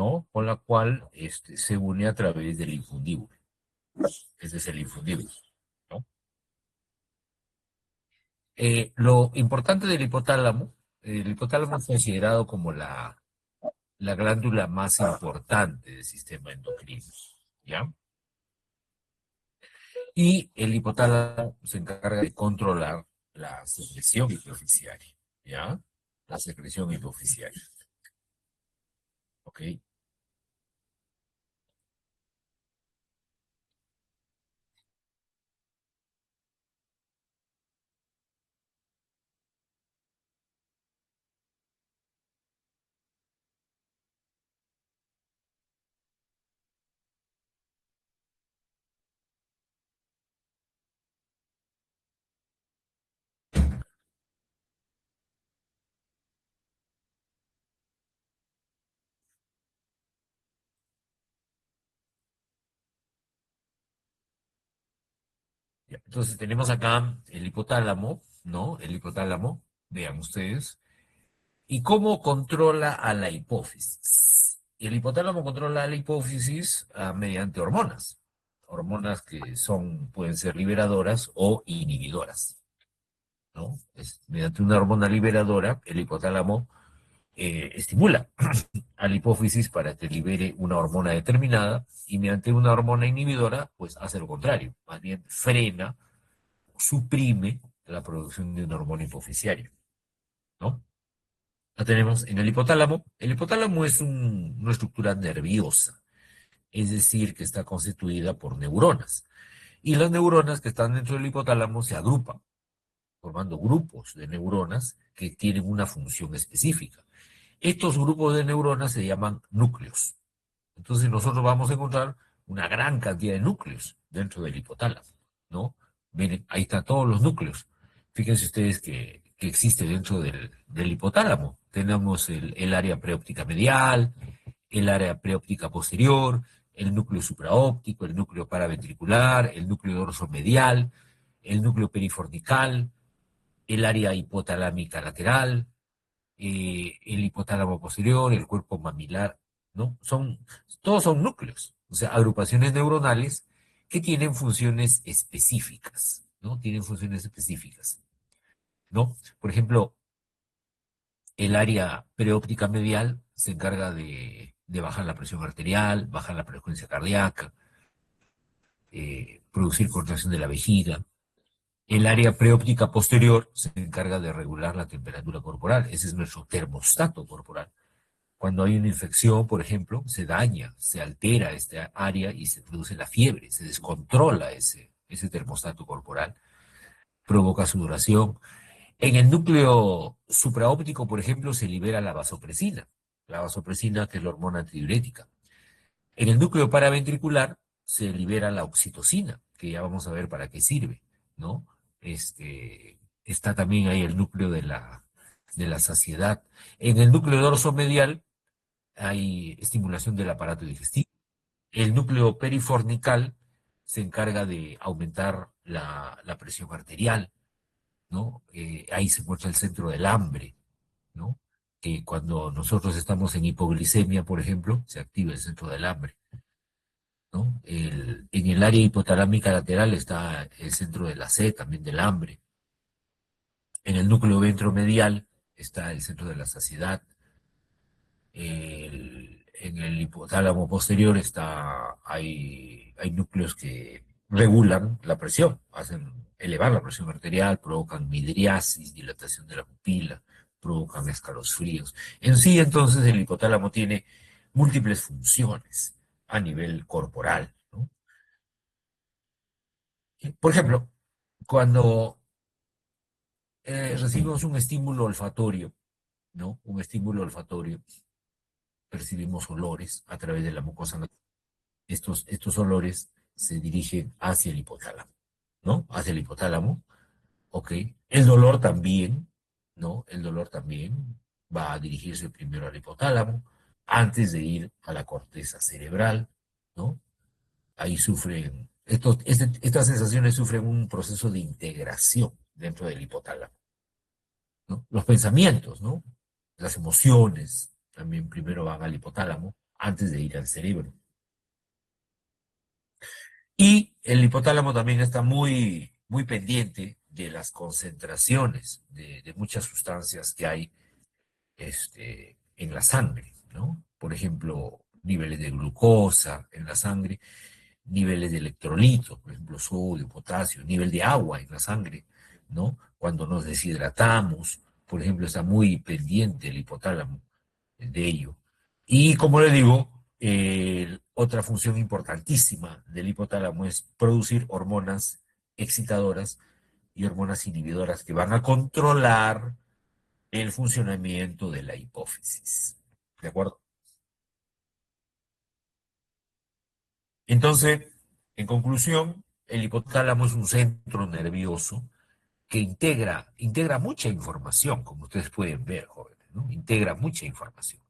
¿no? Con la cual se une a través del infundíbulo. Ese es el infundíbulo, ¿no? Lo importante del hipotálamo, el hipotálamo es considerado como la glándula más importante del sistema endocrino, ¿ya? Y el hipotálamo se encarga de controlar la secreción hipoficiaria, ¿ya? La secreción hipoficiaria, ¿ok? Ya, entonces tenemos acá el hipotálamo, ¿no? El hipotálamo, vean ustedes. ¿Y cómo controla a la hipófisis? El hipotálamo controla a la hipófisis mediante hormonas. Hormonas que pueden ser liberadoras o inhibidoras, ¿no? Mediante una hormona liberadora, el hipotálamo estimula a la hipófisis para que libere una hormona determinada y mediante una hormona inhibidora, pues hace lo contrario, más bien frena, suprime la producción de una hormona hipofisiaria, ¿no? La tenemos en el hipotálamo. El hipotálamo es una estructura nerviosa, es decir, que está constituida por neuronas. Y las neuronas que están dentro del hipotálamo se agrupan, formando grupos de neuronas que tienen una función específica. Estos grupos de neuronas se llaman núcleos. Entonces nosotros vamos a encontrar una gran cantidad de núcleos dentro del hipotálamo, ¿no? Miren, ahí están todos los núcleos. Fíjense ustedes que existe dentro del hipotálamo. Tenemos el área preóptica medial, el área preóptica posterior, el núcleo supraóptico, el núcleo paraventricular, el núcleo dorsomedial, el núcleo perifornical, el área hipotalámica lateral, el hipotálamo posterior, el cuerpo mamilar, ¿no? Todos son núcleos, o sea, agrupaciones neuronales que tienen funciones específicas, ¿no? Tienen funciones específicas, ¿no? Por ejemplo, el área preóptica medial se encarga de bajar la presión arterial, bajar la frecuencia cardíaca, producir contracción de la vejiga. El área preóptica posterior se encarga de regular la temperatura corporal. Ese es nuestro termostato corporal. Cuando hay una infección, por ejemplo, se daña, se altera esta área y se produce la fiebre, se descontrola ese termostato corporal, provoca sudoración. En el núcleo supraóptico, por ejemplo, se libera la vasopresina que es la hormona antidiurética. En el núcleo paraventricular se libera la oxitocina, que ya vamos a ver para qué sirve, ¿no? Está también ahí el núcleo de la saciedad. En el núcleo dorsomedial hay estimulación del aparato digestivo. El núcleo perifornical se encarga de aumentar la presión arterial, ¿no? Ahí se encuentra el centro del hambre, ¿no? Que cuando nosotros estamos en hipoglicemia, por ejemplo, se activa el centro del hambre, ¿no? En el área hipotalámica lateral está el centro de la sed, también del hambre. En el núcleo ventromedial está el centro de la saciedad. En el hipotálamo posterior hay núcleos que regulan la presión, hacen elevar la presión arterial, provocan midriasis, dilatación de la pupila, provocan escalofríos. En sí, entonces, el hipotálamo tiene múltiples funciones a nivel corporal, ¿no? Por ejemplo, cuando recibimos un estímulo olfatorio, ¿no? Un estímulo olfatorio, percibimos olores a través de la mucosa nasal. Estos olores se dirigen hacia el hipotálamo, ¿no? Hacia el hipotálamo, ¿ok? El dolor también, ¿no? El dolor también va a dirigirse primero al hipotálamo antes de ir a la corteza cerebral, ¿no? Ahí estas sensaciones sufren un proceso de integración dentro del hipotálamo, ¿no? Los pensamientos, ¿no? Las emociones también primero van al hipotálamo antes de ir al cerebro. Y el hipotálamo también está muy, muy pendiente de las concentraciones de muchas sustancias que hay en la sangre, ¿no? Por ejemplo, niveles de glucosa en la sangre, niveles de electrolitos, por ejemplo, sodio, potasio, nivel de agua en la sangre, ¿no? Cuando nos deshidratamos, por ejemplo, está muy pendiente el hipotálamo de ello. Y como le digo, otra función importantísima del hipotálamo es producir hormonas excitadoras y hormonas inhibidoras que van a controlar el funcionamiento de la hipófisis. ¿De acuerdo? Entonces, en conclusión, el hipotálamo es un centro nervioso que integra mucha información, como ustedes pueden ver, jóvenes, ¿no? Integra mucha información.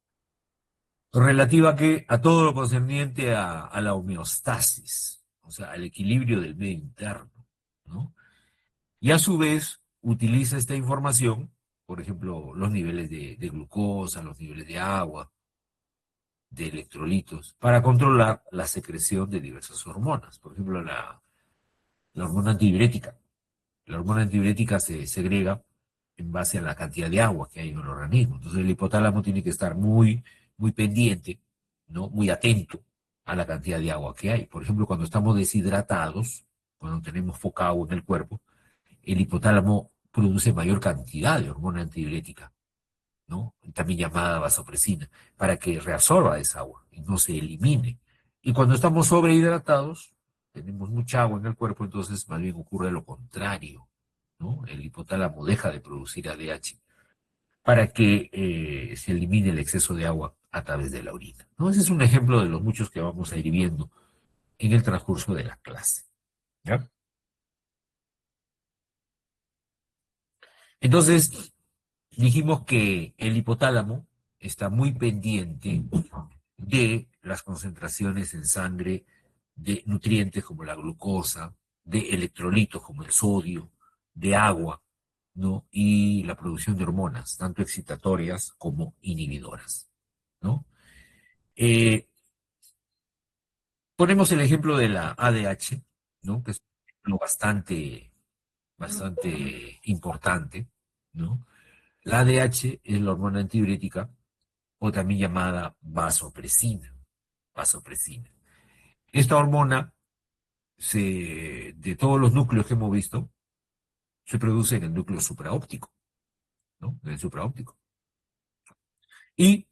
Relativa a todo lo concerniente a la homeostasis, o sea, al equilibrio del medio interno, ¿no? Y a su vez utiliza esta información, por ejemplo, los niveles de glucosa, los niveles de agua, de electrolitos, para controlar la secreción de diversas hormonas. Por ejemplo, la hormona antidiurética. La hormona antidiurética se segrega en base a la cantidad de agua que hay en el organismo. Entonces el hipotálamo tiene que estar muy, muy pendiente, ¿no? Muy atento a la cantidad de agua que hay. Por ejemplo, cuando estamos deshidratados, cuando tenemos poca agua en el cuerpo, el hipotálamo produce mayor cantidad de hormona antidiurética, ¿no? También llamada vasopresina, para que reabsorba esa agua y no se elimine. Y cuando estamos sobrehidratados, tenemos mucha agua en el cuerpo, entonces más bien ocurre lo contrario, ¿no? El hipotálamo deja de producir ADH para que se elimine el exceso de agua a través de la orina, ¿no? Ese es un ejemplo de los muchos que vamos a ir viendo en el transcurso de la clase, ¿ya? Entonces, dijimos que el hipotálamo está muy pendiente de las concentraciones en sangre de nutrientes como la glucosa, de electrolitos como el sodio, de agua, ¿no? Y la producción de hormonas, tanto excitatorias como inhibidoras, ¿no? Eh, Ponemos el ejemplo de la ADH, ¿no? Que es un ejemplo bastante importante, ¿no? La ADH es la hormona antidiurética o también llamada vasopresina. Vasopresina. Esta hormona, de todos los núcleos que hemos visto, se produce en el núcleo supraóptico, ¿no? En el supraóptico. Y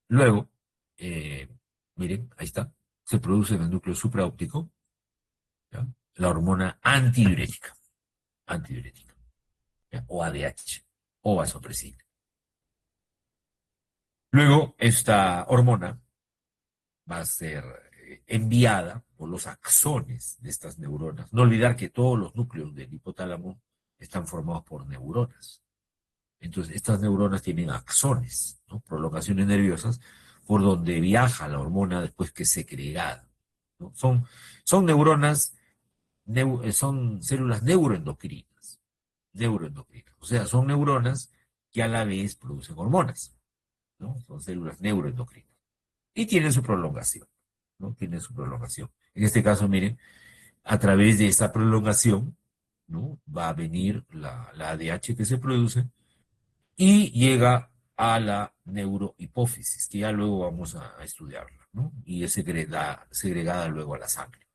luego, eh, miren, ahí está, se produce en el núcleo supraóptico, ¿ya? La hormona antidiurética, ¿ya? O ADH, o vasopresina. Luego, esta hormona va a ser enviada por los axones de estas neuronas. No olvidar que todos los núcleos del hipotálamo están formados por neuronas. Entonces, estas neuronas tienen axones, ¿no? Prolongaciones nerviosas, por donde viaja la hormona después que es segregada, ¿no? Son neuronas, son células neuroendocrinas. O sea, son neuronas que a la vez producen hormonas, ¿no? Son células neuroendocrinas. Y tienen su prolongación, ¿no? Tienen su prolongación. En este caso, miren, a través de esta prolongación, ¿no? Va a venir la ADH que se produce y llega a la neurohipófisis, que ya luego vamos a estudiarla, ¿no? Y es segregada luego a la sangre.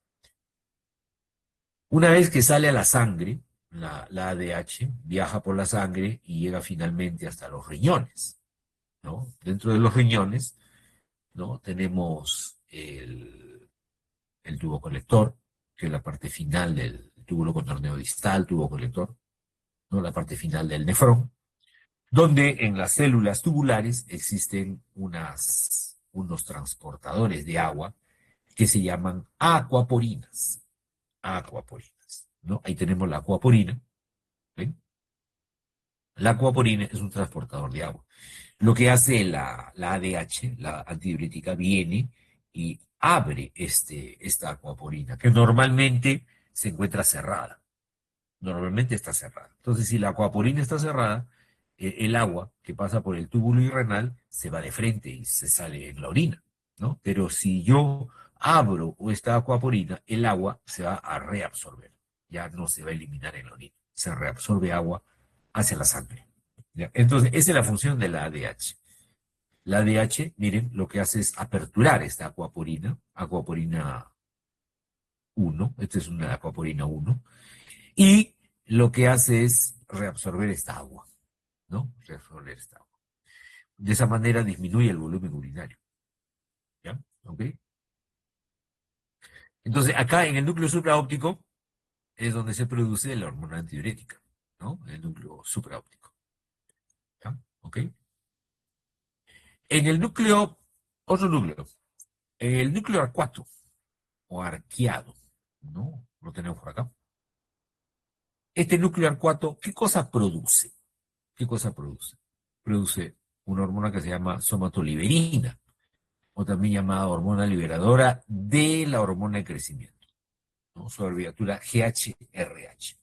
Una vez que sale a la sangre, la ADH viaja por la sangre y llega finalmente hasta los riñones, ¿no? Dentro de los riñones, ¿no? Tenemos el tubo colector, que es la parte final del túbulo contorneo distal, tubo colector, ¿no? La parte final del nefrón, donde en las células tubulares existen unos transportadores de agua que se llaman aquaporinas. Aquaporinas, ¿no? Ahí tenemos la aquaporina, ¿ven? La aquaporina es un transportador de agua. Lo que hace la ADH, la antidiurética, viene y abre esta aquaporina, que normalmente se encuentra cerrada. Normalmente está cerrada. Entonces, si la aquaporina está cerrada, el agua que pasa por el túbulo renal se va de frente y se sale en la orina. ¿no? Pero si yo abro esta acuaporina, el agua se va a reabsorber, ya no se va a eliminar en la orina, se reabsorbe agua hacia la sangre. ¿Ya? Entonces, esa es la función de la ADH. La ADH, miren, lo que hace es aperturar esta acuaporina 1, esta es una acuaporina 1, y lo que hace es reabsorber esta agua, ¿no? Reabsorber esta agua. De esa manera disminuye el volumen urinario, ¿ya? ¿Ok? Entonces, acá en el núcleo supraóptico es donde se produce la hormona antidiurética, ¿no? El núcleo supraóptico, ¿ya? ¿Ok? En el núcleo, otro núcleo, en el núcleo arcuato o arqueado, ¿no? Lo tenemos por acá. Este núcleo arcuato, ¿qué cosa produce? ¿Qué cosa produce? Produce una hormona que se llama somatoliberina, o también llamada hormona liberadora de la hormona de crecimiento, ¿no? Su abreviatura GHRH.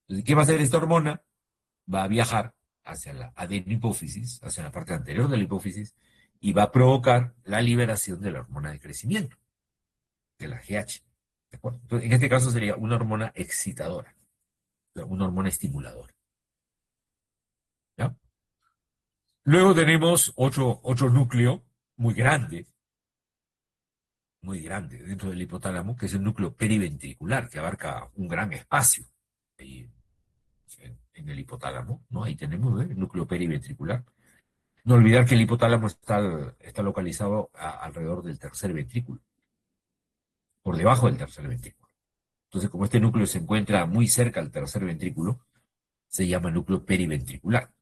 Entonces, ¿qué va a hacer esta hormona? Va a viajar hacia la adenopófisis, hacia la parte anterior de la hipófisis, y va a provocar la liberación de la hormona de crecimiento, de la GH. ¿De acuerdo? Entonces, en este caso sería una hormona excitadora, o sea, una hormona estimuladora. ¿Ya? Luego tenemos otro núcleo muy grande dentro del hipotálamo, que es el núcleo periventricular, que abarca un gran espacio ahí en el hipotálamo, ¿no? Ahí tenemos, ¿eh? El núcleo periventricular. No olvidar que el hipotálamo está localizado alrededor del tercer ventrículo, por debajo del tercer ventrículo. Entonces, como este núcleo se encuentra muy cerca al tercer ventrículo, se llama núcleo periventricular,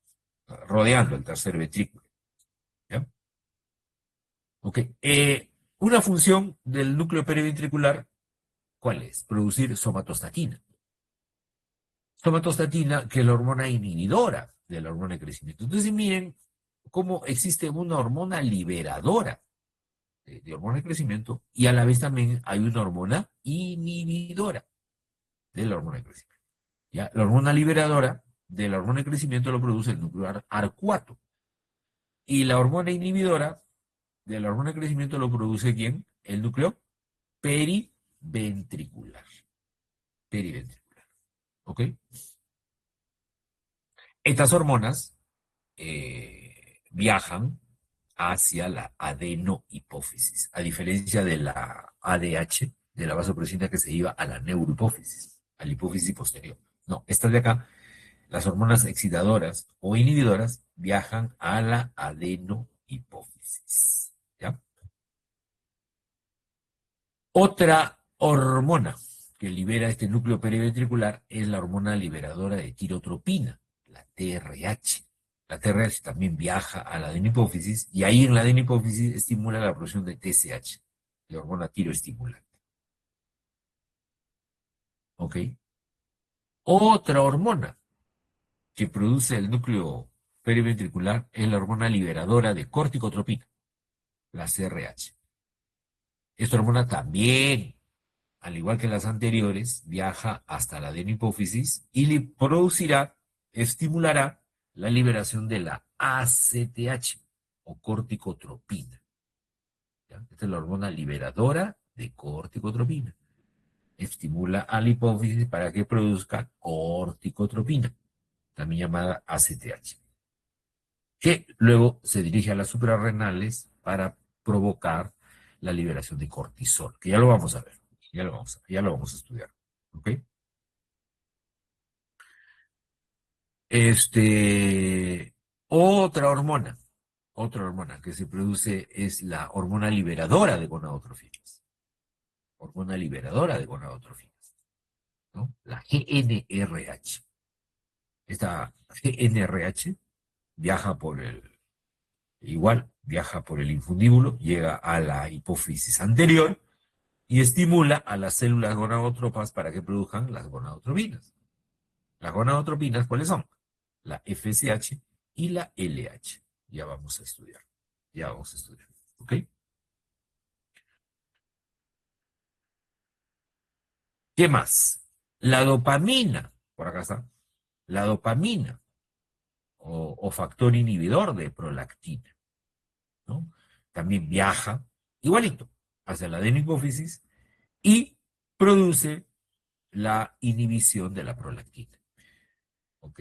rodeando el tercer ventrículo. ¿Ya? Ok. Una función del núcleo periventricular, ¿cuál es? Producir somatostatina. Somatostatina, que es la hormona inhibidora de la hormona de crecimiento. Entonces, miren cómo existe una hormona liberadora de hormona de crecimiento y a la vez también hay una hormona inhibidora de la hormona de crecimiento. ¿Ya? La hormona liberadora de la hormona de crecimiento lo produce el núcleo arcuato y la hormona inhibidora de la hormona de crecimiento lo produce ¿quién? El núcleo periventricular. Periventricular. ¿Ok? Estas hormonas viajan hacia la adenohipófisis, a diferencia de la ADH, de la vasopresina que se iba a la neurohipófisis, a la hipófisis posterior. No, estas de acá, las hormonas excitadoras o inhibidoras viajan a la adenohipófisis. ¿Ya? Otra hormona que libera este núcleo periventricular es la hormona liberadora de tirotropina, la TRH. La TRH también viaja a la adenopófisis y ahí en la adenopófisis estimula la producción de TSH, la hormona tiroestimulante. ¿Ok? Otra hormona que produce el núcleo periventricular es la hormona liberadora de corticotropina, la CRH. Esta hormona también, al igual que las anteriores, viaja hasta la adenopófisis y le producirá, estimulará la liberación de la ACTH o corticotropina. ¿Ya? Esta es la hormona liberadora de corticotropina. Estimula a la hipófisis para que produzca corticotropina, también llamada ACTH, que luego se dirige a las suprarrenales para provocar la liberación de cortisol, que ya lo vamos a ver, ya lo vamos a estudiar. ¿Ok? Este, otra hormona, otra hormona que se produce es la hormona liberadora de gonadotrofinas. Hormona liberadora de gonadotrofinas, ¿no? La GNRH. Esta GNRH viaja por viaja por el infundíbulo, llega a la hipófisis anterior y estimula a las células gonadotrópas para que produzcan las gonadotropinas. Las gonadotropinas, ¿cuáles son? La FSH y la LH. Ya vamos a estudiar. Ya vamos a estudiar. ¿Ok? ¿Qué más? La dopamina. Por acá está. La dopamina o factor inhibidor de prolactina, ¿no? también viaja igualito hacia la adenohipófisis y produce la inhibición de la prolactina. ¿Ok?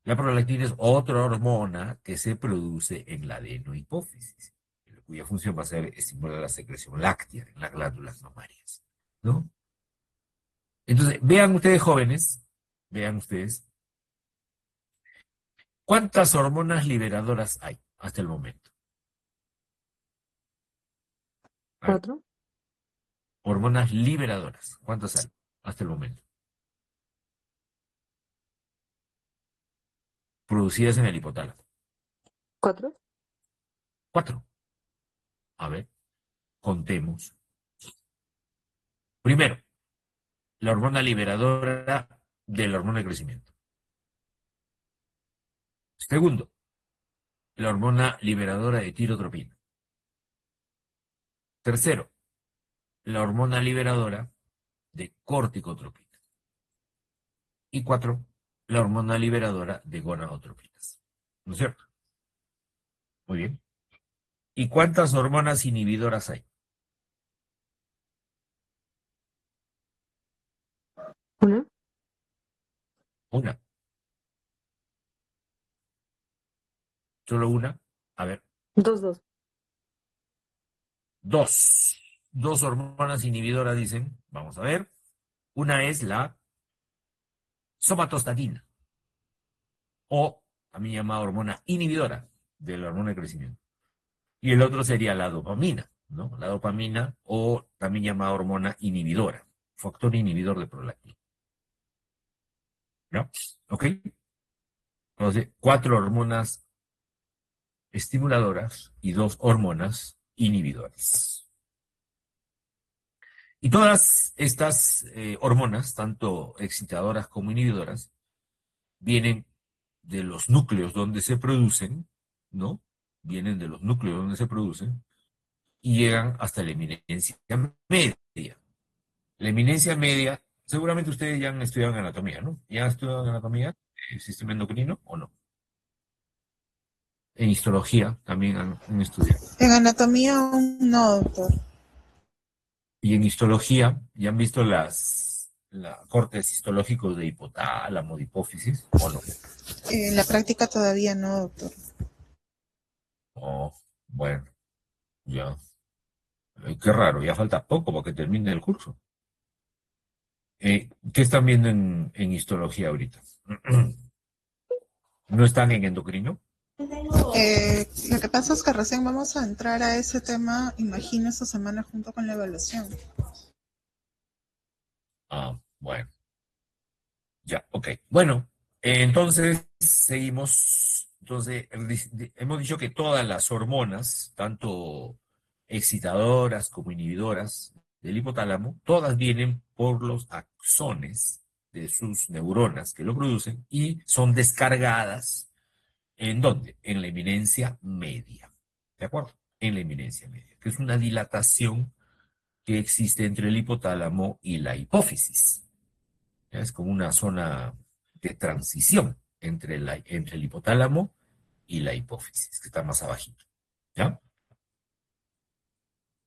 La prolactina es otra hormona que se produce en la adenohipófisis, cuya función va a ser estimular la secreción láctea en las glándulas mamarias, ¿no? Entonces, vean ustedes jóvenes, vean ustedes, ¿cuántas hormonas liberadoras hay hasta el momento? A ver, ¿Cuatro? hormonas liberadoras, ¿cuántas hay hasta el momento? Producidas en el hipotálamo. ¿Cuatro? Cuatro. A ver, contemos. Primero, la hormona liberadora de la hormona de crecimiento. Segundo, la hormona liberadora de tirotropina. Tercero, la hormona liberadora de corticotropina. Y cuatro, la hormona liberadora de gonadotropinas. ¿No es cierto? Muy bien. ¿Y cuántas hormonas inhibidoras hay? ¿Una? Una. ¿Solo una? A ver, Dos, dos. dos. Dos hormonas inhibidoras dicen. Vamos a ver. Una es la somatostatina, o también llamada hormona inhibidora de la hormona de crecimiento. Y el otro sería la dopamina, ¿no? La dopamina, o también llamada hormona inhibidora, factor inhibidor de prolactina. ¿No? ¿Ok? Entonces, cuatro hormonas estimuladoras y dos hormonas inhibidoras. Y todas estas hormonas, tanto excitadoras como inhibidoras, vienen de los núcleos donde se producen, ¿no? Vienen de los núcleos donde se producen y llegan hasta la eminencia media. La eminencia media, seguramente ustedes ya han estudiado en anatomía, ¿no? ¿Ya han estudiado en anatomía el sistema endocrino o no? En histología también han estudiado. En anatomía aún no, doctor. Y en histología, ¿ya han visto cortes histológicos de hipotálamo, de hipófisis o no? En la práctica todavía no, doctor. Oh, bueno, ya. Qué raro, ya falta poco para que termine el curso. ¿Qué están viendo en histología ahorita? ¿No están en endocrino? Lo que pasa es que recién vamos a entrar a ese tema, imagino, esta semana junto con la evaluación. Ah, bueno, ya, ok. Bueno, entonces seguimos. Entonces, hemos dicho que todas las hormonas, tanto excitadoras como inhibidoras del hipotálamo, todas vienen por los axones de sus neuronas que lo producen y son descargadas. ¿En dónde? En la eminencia media. ¿De acuerdo? En la eminencia media, que es una dilatación que existe entre el hipotálamo y la hipófisis. ¿Ya? Es como una zona de transición entre el hipotálamo y la hipófisis, que está más abajito. ¿Ya?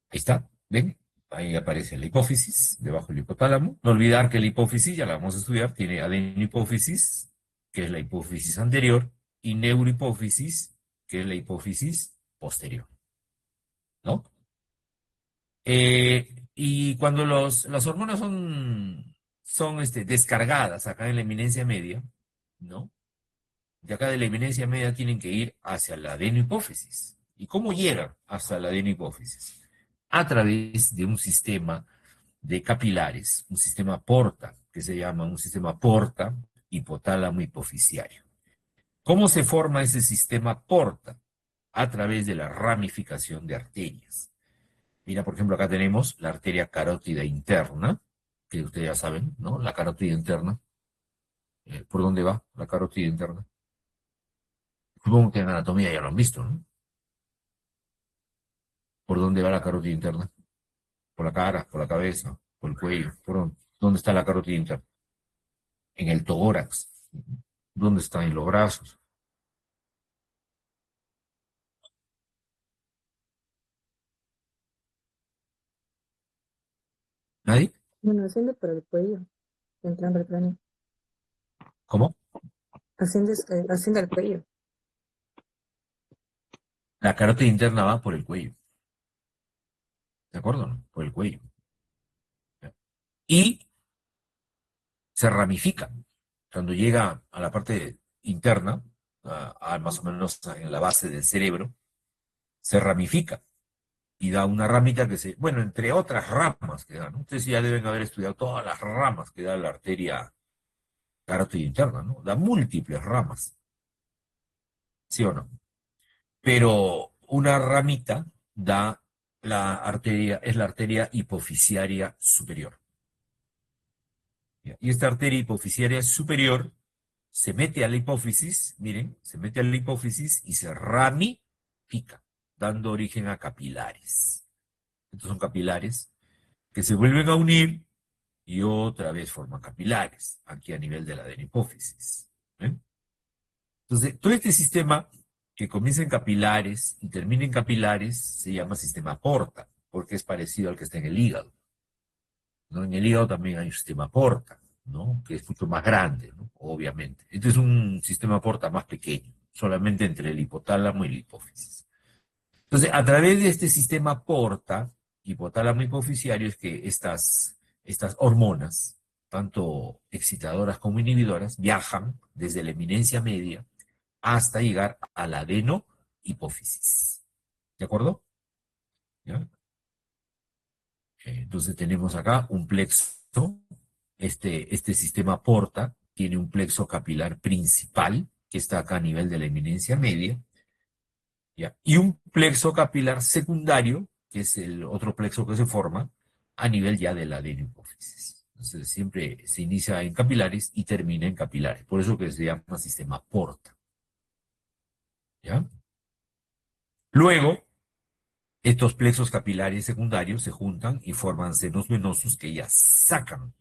Ahí está. ¿Ven? Ahí aparece la hipófisis, debajo del hipotálamo. No olvidar que la hipófisis, ya la vamos a estudiar, tiene adenohipófisis, que es la hipófisis anterior, y neurohipófisis, que es la hipófisis posterior. ¿No? Y cuando las hormonas son descargadas acá en la eminencia media, ¿no? De acá de la eminencia media tienen que ir hacia la adenohipófisis. ¿Y cómo llegan hasta la adenohipófisis? A través de un sistema de capilares, un sistema porta, que se llama un sistema porta hipotálamo hipofisiario. ¿Cómo se forma ese sistema porta? A través de la ramificación de arterias. Mira, por ejemplo, acá tenemos la arteria carótida interna, que ustedes ya saben, ¿no? La carótida interna. ¿Por dónde va la carótida interna? Supongo que en anatomía ya lo han visto, ¿no? ¿Por dónde va la carótida interna? Por la cara, por la cabeza, por el cuello. ¿Dónde está la carótida interna? En el tórax. ¿Dónde está? En los brazos. ¿Nadie? Bueno, asciende por el cuello, entrando al cráneo. ¿Cómo? Asciende al cuello. La carótida interna va por el cuello. ¿De acuerdo? ¿No? Por el cuello. Y se ramifica. Cuando llega a la parte interna, más o menos en la base del cerebro, se ramifica y da una ramita que se, bueno, entre otras ramas que da, ¿no? Ustedes ya deben haber estudiado todas las ramas que da la arteria carótida interna, ¿no? Da múltiples ramas, ¿sí o no? Pero una ramita da la arteria, es la arteria hipofisiaria superior. ¿Ya? Y esta arteria hipofisiaria superior se mete a la hipófisis, miren, se mete a la hipófisis y se ramifica, dando origen a capilares. Estos son capilares que se vuelven a unir y otra vez forman capilares, aquí a nivel de la hipófisis. ¿Eh? Entonces, todo este sistema que comienza en capilares y termina en capilares se llama sistema porta, porque es parecido al que está en el hígado, ¿no? En el hígado también hay un sistema porta, ¿no? Que es mucho más grande, ¿no? Obviamente. Este es un sistema porta más pequeño, solamente entre el hipotálamo y la hipófisis. Entonces, a través de este sistema porta, hipotálamo hipofisiario, es que estas hormonas, tanto excitadoras como inhibidoras, viajan desde la eminencia media hasta llegar a la adenohipófisis. ¿De acuerdo? ¿Ya? Entonces tenemos acá un plexo, este sistema porta tiene un plexo capilar principal, que está acá a nivel de la eminencia media, ¿ya? Y un plexo capilar secundario, que es el otro plexo que se forma, a nivel ya de la adenohipófisis. Entonces siempre se inicia en capilares y termina en capilares, por eso que se llama sistema porta, ¿ya? Luego, estos plexos capilares secundarios se juntan y forman senos venosos que ya sacan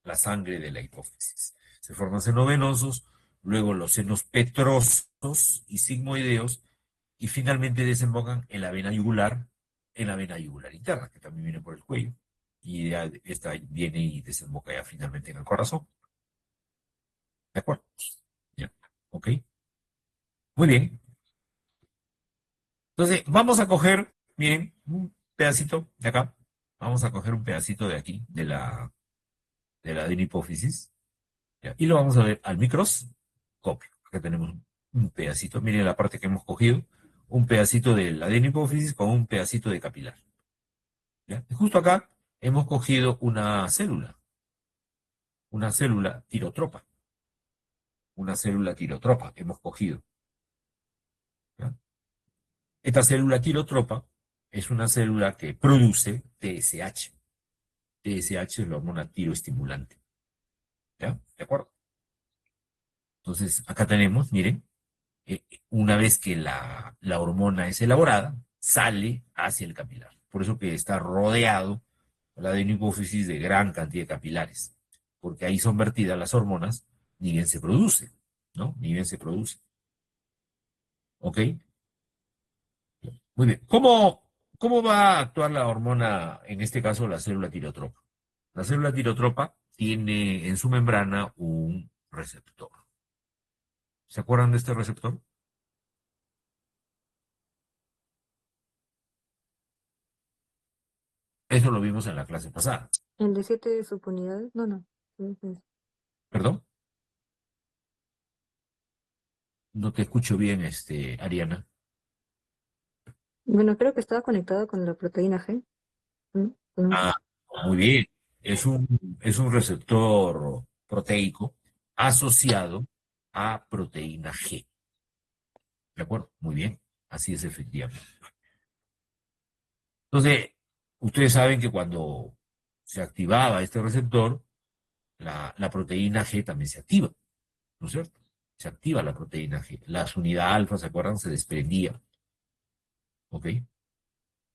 la sangre de la hipófisis. Se forman senos venosos, luego los senos petrosos y sigmoideos, y finalmente desembocan en la vena yugular interna, que también viene por el cuello, y ya esta viene y desemboca ya finalmente en el corazón. ¿De acuerdo? Ya. ¿Ok? Muy bien. Entonces, vamos a coger, miren, un pedacito de acá. Vamos a coger un pedacito de aquí, de la hipófisis, ¿ya? Y lo vamos a ver al microscopio. Acá tenemos un pedacito, miren la parte que hemos cogido, un pedacito de la hipófisis con un pedacito de capilar. ¿Ya? Y justo acá hemos cogido una célula tirotropa, hemos cogido. ¿Ya? Esta célula tirotropa es una célula que produce TSH. TSH es la hormona tiroestimulante. ¿Ya? ¿De acuerdo? Entonces, acá tenemos, miren, una vez que la hormona es elaborada, sale hacia el capilar. Por eso que está rodeado la adenohipófisis de gran cantidad de capilares, porque ahí son vertidas las hormonas, ni bien se produce, ¿no? Ni bien se produce. ¿Ok? Muy bien. ¿Cómo va a actuar la hormona, en este caso la célula tirotropa? La célula tirotropa tiene en su membrana un receptor. ¿Se acuerdan de este receptor? Eso lo vimos en la clase pasada. ¿El de 7 subunidades? No, no. Sí, sí. ¿Perdón? No te escucho bien, Ariana. Bueno, creo que estaba conectado con la proteína G. ¿No? ¿No? Ah, muy bien. Es un receptor proteico asociado a proteína G. ¿De acuerdo? Muy bien. Así es efectivamente. Entonces, ustedes saben que cuando se activaba este receptor, la proteína G también se activa, ¿no es cierto? Se activa la proteína G. La unidad alfa, ¿se acuerdan? Se desprendía, ¿ok?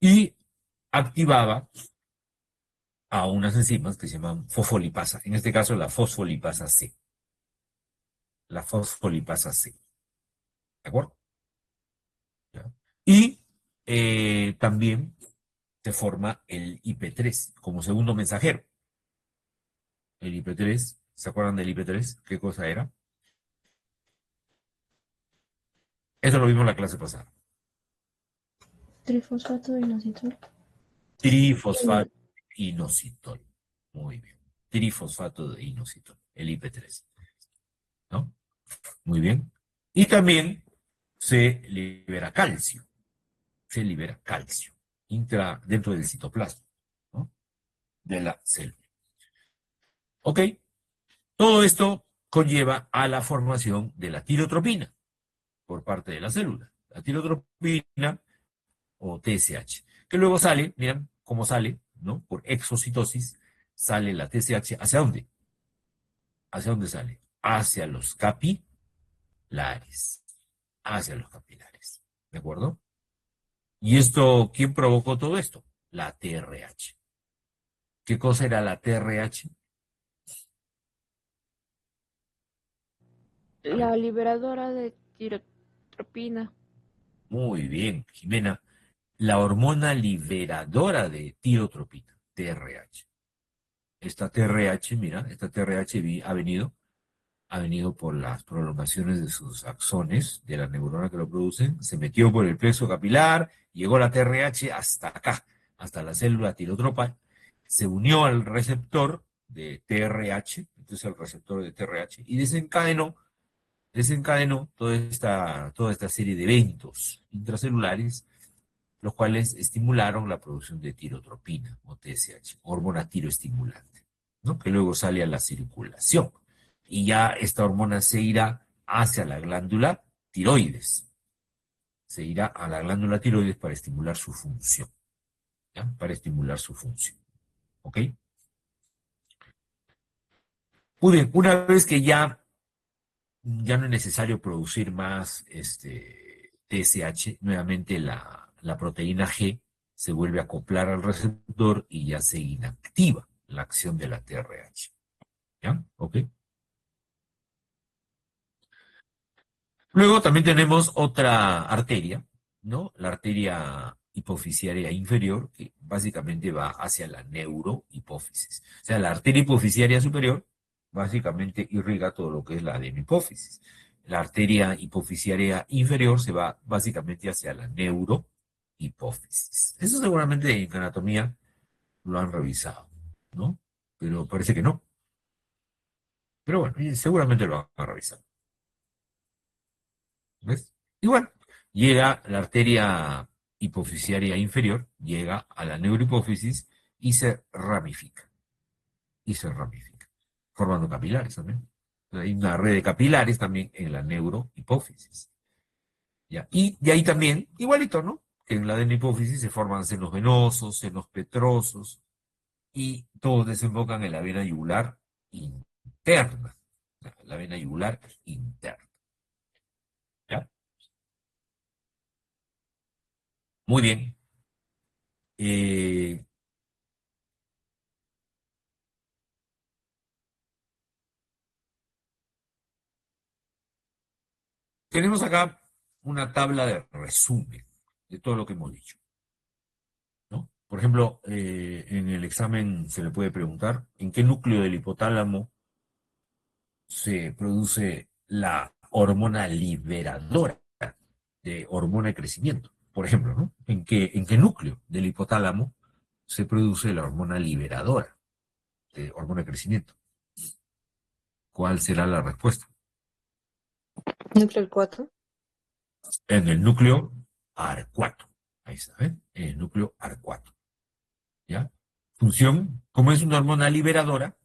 Y activaba a unas enzimas que se llaman fosfolipasa, en este caso la fosfolipasa C. La fosfolipasa C, ¿de acuerdo? ¿Ya? Y también se forma el IP3 como segundo mensajero. El IP3, ¿se acuerdan del IP3? ¿Qué cosa era? Eso lo vimos en la clase pasada. Trifosfato de inositol. Trifosfato de inositol. Muy bien. Trifosfato de inositol, el IP3. ¿No? Muy bien. Y también se libera calcio. Se libera calcio dentro del citoplasma, ¿no? De la célula. ¿Ok? Todo esto conlleva a la formación de la tirotropina por parte de la célula. La tirotropina o TSH, que luego sale, miren cómo sale, ¿no? Por exocitosis sale la TSH. ¿Hacia dónde? ¿Hacia dónde sale? Hacia los capilares. Hacia los capilares. ¿De acuerdo? ¿Y esto, quién provocó todo esto? La TRH. ¿Qué cosa era la TRH? La liberadora de tirotropina. Muy bien, Jimena. La hormona liberadora de tirotropina, TRH. Esta TRH, mira, esta TRH ha venido por las prolongaciones de sus axones, de la neurona que lo producen, se metió por el plexo capilar, llegó la TRH hasta acá, hasta la célula tirotropa, se unió al receptor de TRH, entonces al receptor de TRH, y desencadenó toda esta serie de eventos intracelulares, los cuales estimularon la producción de tirotropina o TSH, hormona tiroestimulante, ¿no? Que luego sale a la circulación. Y ya esta hormona se irá hacia la glándula tiroides. Se irá a la glándula tiroides para estimular su función. ¿Ya? Para estimular su función. ¿Ok? Muy bien, una vez que ya no es necesario producir más TSH, nuevamente la proteína G se vuelve a acoplar al receptor y ya se inactiva la acción de la TRH. ¿Ya? ¿Ok? Luego también tenemos otra arteria, ¿no? La arteria hipofisiaria inferior, que básicamente va hacia la neurohipófisis. O sea, la arteria hipofisiaria superior básicamente irriga todo lo que es la adenohipófisis. La arteria hipofisiaria inferior se va básicamente hacia la neurohipófisis. Eso seguramente en anatomía lo han revisado, ¿no? Pero parece que no. Pero bueno, seguramente lo han revisado. ¿Ves? Igual, llega la arteria hipofisiaria inferior, llega a la neurohipófisis y se ramifica. Y se ramifica, formando capilares también. Hay una red de capilares también en la neurohipófisis. ¿Ya? Y de ahí también, igualito, ¿no? Que en la adenohipófisis se forman senos venosos, senos petrosos, y todos desembocan en la vena yugular interna. La vena yugular interna. ¿Ya? Muy bien. Eh, Tenemos acá una tabla de resumen de todo lo que hemos dicho, ¿no? Por ejemplo, en el examen se le puede preguntar en qué núcleo del hipotálamo se produce la hormona liberadora de hormona de crecimiento. Por ejemplo, ¿no? ¿En qué núcleo del hipotálamo se produce la hormona liberadora de hormona de crecimiento? ¿Cuál será la respuesta? Núcleo 4. En el núcleo AR4. Ahí está, ¿ven? En el núcleo AR4. ¿Ya? Función, como es una hormona liberadora,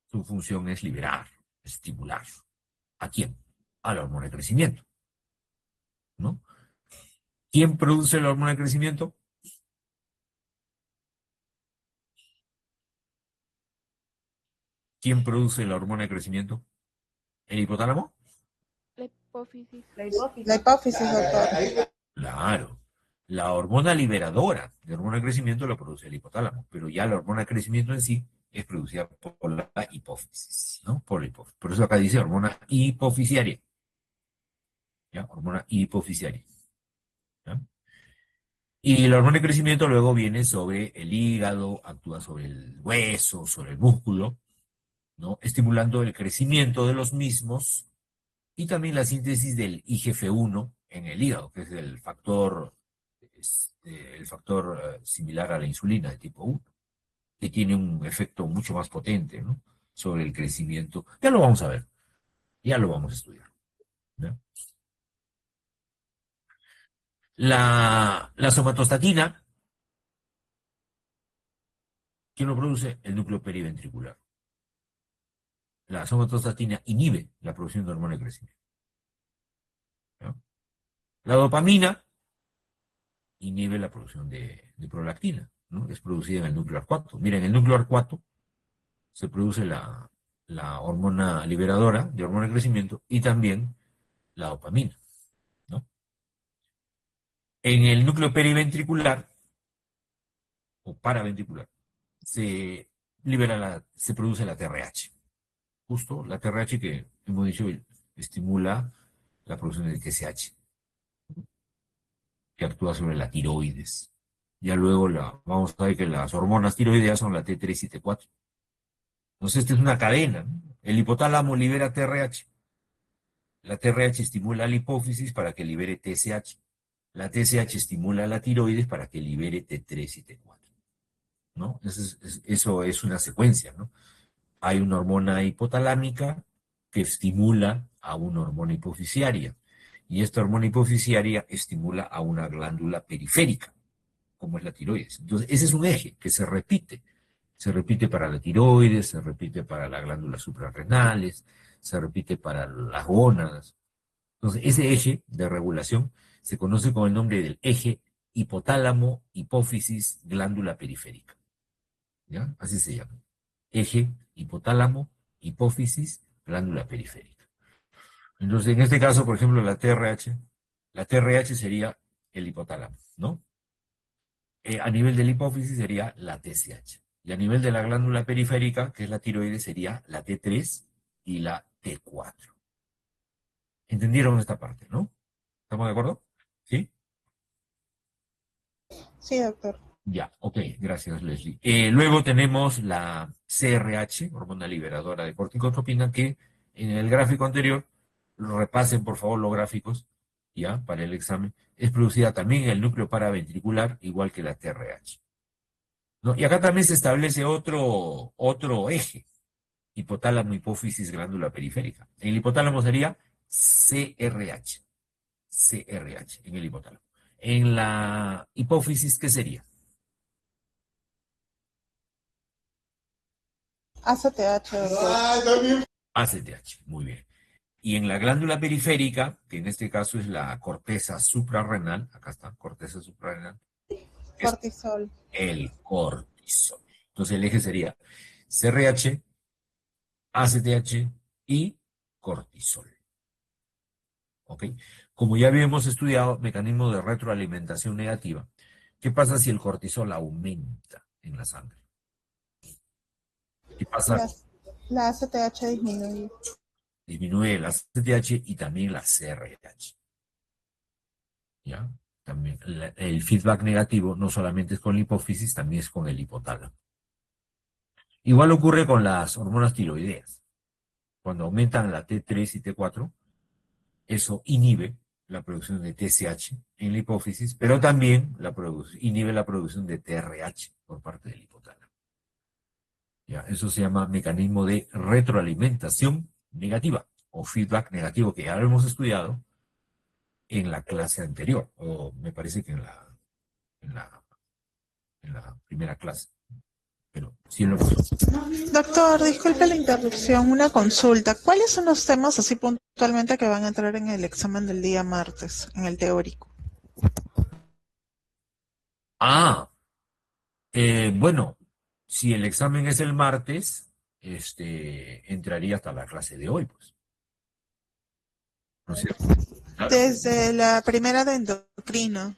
su función es liberar, estimular. ¿A quién? A la hormona de crecimiento, ¿no? ¿Quién produce la hormona de crecimiento? ¿Quién produce la hormona de crecimiento? ¿El hipotálamo? La hipófisis. La hipófisis, doctor. Claro. La hormona liberadora de hormona de crecimiento la produce el hipotálamo, pero ya la hormona de crecimiento en sí es producida por la hipófisis, ¿no? Por la hipófisis. Por eso acá dice hormona hipofisiaria. ¿Ya? Hormona hipofisiaria. ¿Ya? Y la hormona de crecimiento luego viene sobre el hígado, actúa sobre el hueso, sobre el músculo, ¿no? Estimulando el crecimiento de los mismos y también la síntesis del IGF-1 en el hígado, que es el factor similar a la insulina de tipo 1, que tiene un efecto mucho más potente, ¿no? Sobre el crecimiento. Ya lo vamos a ver, ya lo vamos a estudiar, ¿no? La somatostatina, ¿quién lo produce? El núcleo periventricular. La somatostatina inhibe la producción de hormona de crecimiento, ¿no? La dopamina inhibe la producción de prolactina, ¿no? Es producida en el núcleo arcuato. Miren, en el núcleo arcuato se produce la hormona liberadora de hormona de crecimiento y también la dopamina, ¿no? En el núcleo periventricular o paraventricular se produce la TRH. Justo la TRH que hemos dicho estimula la producción de TSH, que actúa sobre la tiroides. Ya luego vamos a ver que las hormonas tiroideas son la T3 y T4. Entonces, esta es una cadena, ¿no? El hipotálamo libera TRH. La TRH estimula la hipófisis para que libere TSH. La TSH estimula la tiroides para que libere T3 y T4, ¿no? Eso es una secuencia, ¿no? Hay una hormona hipotalámica que estimula a una hormona hipofisiaria. Y esta hormona hipofisiaria estimula a una glándula periférica, como es la tiroides. Entonces, ese es un eje que se repite. Se repite para la tiroides, se repite para las glándulas suprarrenales, se repite para las gónadas. Entonces, ese eje de regulación se conoce con el nombre del eje hipotálamo, hipófisis, glándula periférica. ¿Ya? Así se llama. Eje hipotálamo, hipófisis, glándula periférica. Entonces, en este caso, por ejemplo, la TRH sería el hipotálamo, ¿no? A nivel de la hipófisis sería la TSH. Y a nivel de la glándula periférica, que es la tiroides, sería la T3 y la T4. ¿Entendieron esta parte, no? ¿Estamos de acuerdo? ¿Sí? Sí, doctor. Ya, ok, gracias Leslie. Luego tenemos la CRH, hormona liberadora de corticotropina, que en el gráfico anterior, repasen por favor los gráficos, ya, para el examen, es producida también en el núcleo paraventricular, igual que la TRH. ¿No? Y acá también se establece otro eje, hipotálamo, hipófisis, glándula periférica. En el hipotálamo sería CRH, CRH, en el hipotálamo. En la hipófisis, ¿qué sería? ACTH, doctor. ACTH, muy bien. Y en la glándula periférica, que en este caso es la corteza suprarrenal, acá está, corteza suprarrenal, es Cortisol. el cortisol. Entonces el eje sería CRH, ACTH y cortisol. ¿Ok? Como ya habíamos estudiado mecanismo de retroalimentación negativa, ¿qué pasa si el cortisol aumenta en la sangre? ¿Qué pasa? La ACTH disminuye. Disminuye la ACTH y también la CRH. ¿Ya? También el feedback negativo no solamente es con la hipófisis, también es con el hipotálamo. Igual ocurre con las hormonas tiroideas. Cuando aumentan la T3 y T4, eso inhibe la producción de TSH en la hipófisis, pero también inhibe la producción de TRH por parte del hipotálamo. ¿Ya? Eso se llama mecanismo de retroalimentación negativa o feedback negativo, que ya lo hemos estudiado en la clase anterior, o me parece que en la, en la primera clase. Pero sí lo Doctor, disculpe la interrupción, una consulta. ¿Cuáles son los temas así puntualmente que van a entrar en el examen del día martes, en el teórico? Bueno, si el examen es el martes, entraría hasta la clase de hoy, pues. ¿No es cierto? Claro. Desde la primera de endocrino.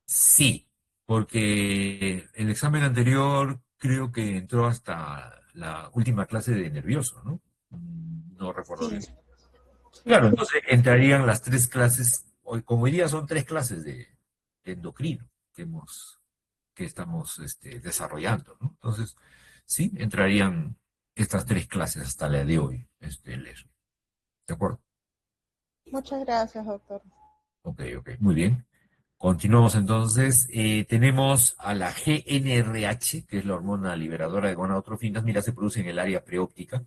Sí, porque el examen anterior creo que entró hasta la última clase de nervioso, ¿no? No recuerdo bien. Claro, entonces entrarían las 3 clases, como hoy día son 3 clases de endocrino que estamos desarrollando, ¿no? Entonces, sí, entrarían estas tres clases hasta la de hoy, Leslie. ¿De acuerdo? Muchas gracias, doctor. Ok, muy bien. Continuamos entonces. Tenemos a la GnRH, que es la hormona liberadora de gonadotrofinas. Mira, se produce en el área preóptica.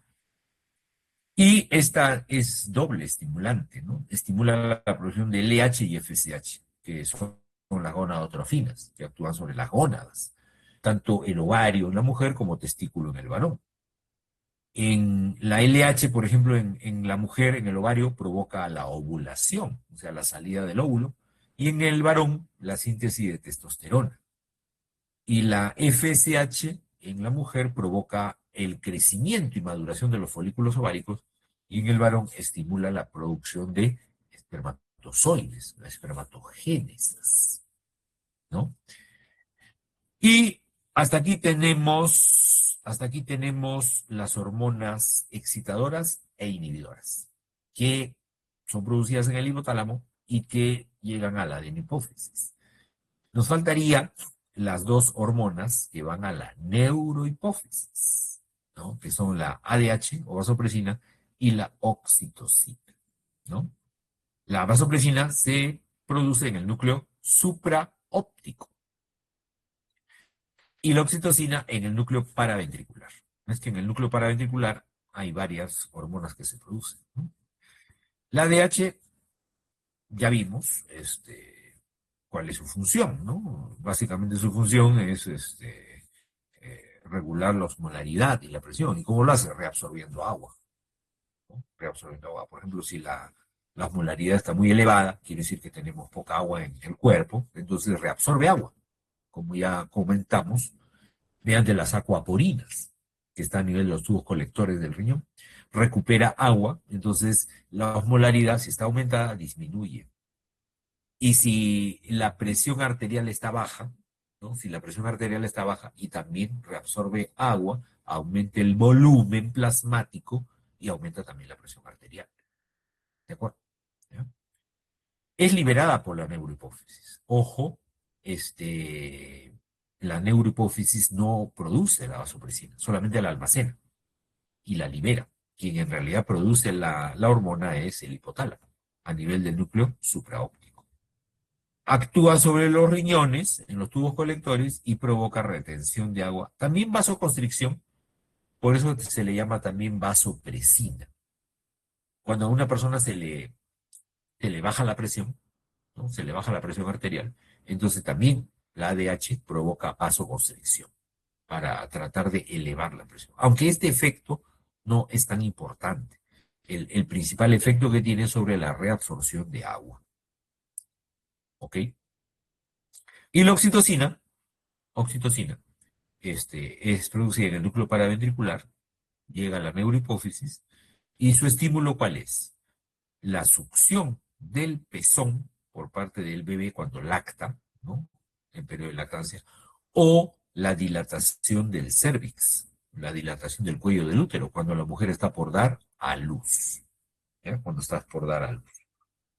Y esta es doble estimulante, ¿no? Estimula la producción de LH y FSH, que son las gonadotrofinas, que actúan sobre las gónadas, tanto el ovario en la mujer como testículo en el varón. En la LH, por ejemplo, en la mujer, en el ovario, provoca la ovulación, o sea, la salida del óvulo, y en el varón, la síntesis de testosterona. Y la FSH en la mujer provoca el crecimiento y maduración de los folículos ováricos, y en el varón estimula la producción de espermatozoides, la espermatogénesis, ¿no? Y hasta aquí tenemos las hormonas excitadoras e inhibidoras, que son producidas en el hipotálamo y que llegan a la adenohipófisis. Nos faltaría las dos hormonas que van a la neurohipófisis, ¿no? Que son la ADH o vasopresina y la oxitocina, ¿no? La vasopresina se produce en el núcleo supraóptico y la oxitocina en el núcleo paraventricular. Es que en el núcleo paraventricular hay varias hormonas que se producen, ¿no? La ADH, ya vimos, cuál es su función, ¿no? Básicamente su función es regular la osmolaridad y la presión. ¿Y cómo lo hace? Reabsorbiendo agua, ¿no? Reabsorbiendo agua. Por ejemplo, si la osmolaridad está muy elevada, quiere decir que tenemos poca agua en el cuerpo, entonces reabsorbe agua, como ya comentamos, mediante las acuaporinas, que están a nivel de los tubos colectores del riñón. Recupera agua, entonces la osmolaridad, si está aumentada, disminuye. Y si la presión arterial está baja, ¿no? Si la presión arterial está baja y también reabsorbe agua, aumenta el volumen plasmático y aumenta también la presión arterial. ¿De acuerdo? ¿Ya? Es liberada por la neurohipófisis. Ojo, la neurohipófisis no produce la vasopresina, solamente la almacena y la libera. Quien en realidad produce la hormona es el hipotálamo, a nivel del núcleo supraóptico. Actúa sobre los riñones, en los tubos colectores, y provoca retención de agua. También vasoconstricción, por eso se le llama también vasopresina. Cuando a una persona se le baja la presión, ¿no? Se le baja la presión arterial, entonces también la ADH provoca vasoconstricción para tratar de elevar la presión. Aunque este efecto no es tan importante. El principal efecto que tiene es sobre la reabsorción de agua. ¿Ok? Y la oxitocina, es producida en el núcleo paraventricular, llega a la neurohipófisis, y su estímulo, ¿cuál es? La succión del pezón por parte del bebé cuando lacta, ¿no? En periodo de lactancia, o la dilatación del cérvix, la dilatación del cuello del útero, cuando la mujer está por dar a luz, ¿ya? Cuando estás por dar a luz.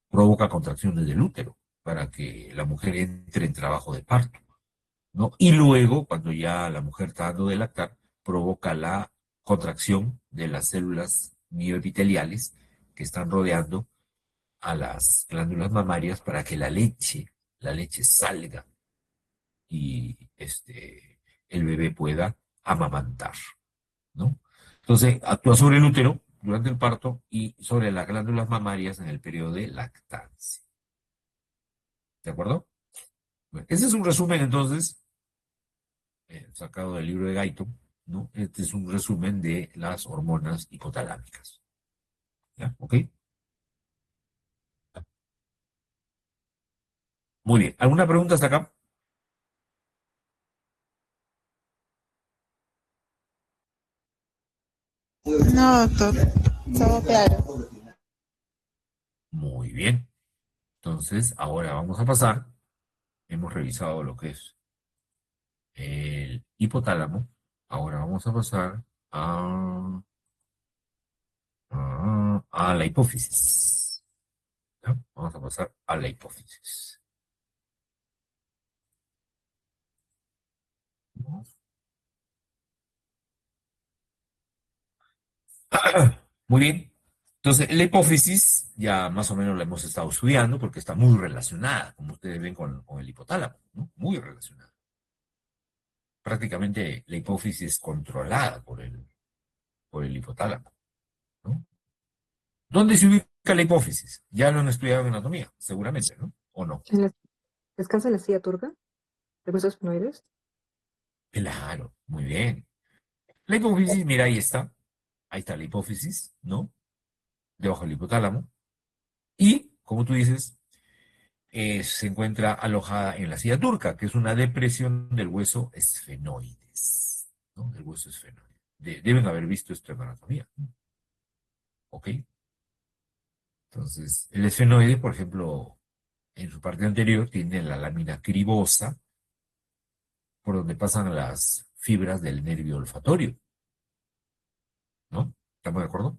Provoca contracciones del útero para que la mujer entre en trabajo de parto, ¿no? Y luego, cuando ya la mujer está dando de lactar, provoca la contracción de las células mioepiteliales que están rodeando a las glándulas mamarias para que la leche salga y el bebé pueda amamantar, ¿no? Entonces, actúa sobre el útero durante el parto y sobre las glándulas mamarias en el periodo de lactancia. ¿De acuerdo? Bueno, ese es un resumen, entonces, sacado del libro de Guyton, ¿no? Este es un resumen de las hormonas hipotalámicas. ¿Ya? ¿Ok? Muy bien. ¿Alguna pregunta hasta acá? No, doctor. Todo claro. Muy bien. Entonces, ahora vamos a pasar. Hemos revisado lo que es el hipotálamo. Ahora vamos a pasar a la hipófisis. ¿Ya? Vamos a pasar a la hipófisis. ¿no? Muy bien. Entonces, la hipófisis ya más o menos la hemos estado estudiando porque está muy relacionada, como ustedes ven, con el hipotálamo, ¿no? Muy relacionada. Prácticamente la hipófisis es controlada por el hipotálamo, ¿no? ¿Dónde se ubica la hipófisis? Ya lo han estudiado en anatomía, seguramente, ¿no? ¿O no? ¿Descansa en la silla turca? ¿De huesos espinoides? Claro, muy bien. La hipófisis, mira, ahí está la hipófisis, ¿no? Debajo del hipotálamo. Y, como tú dices, se encuentra alojada en la silla turca, que es una depresión del hueso esfenoides, ¿no? Del hueso esfenoide. Deben haber visto esto en anatomía, ¿no? ¿Ok? Entonces, el esfenoide, por ejemplo, en su parte anterior tiene la lámina cribosa, por donde pasan las fibras del nervio olfatorio, ¿no? ¿Estamos de acuerdo?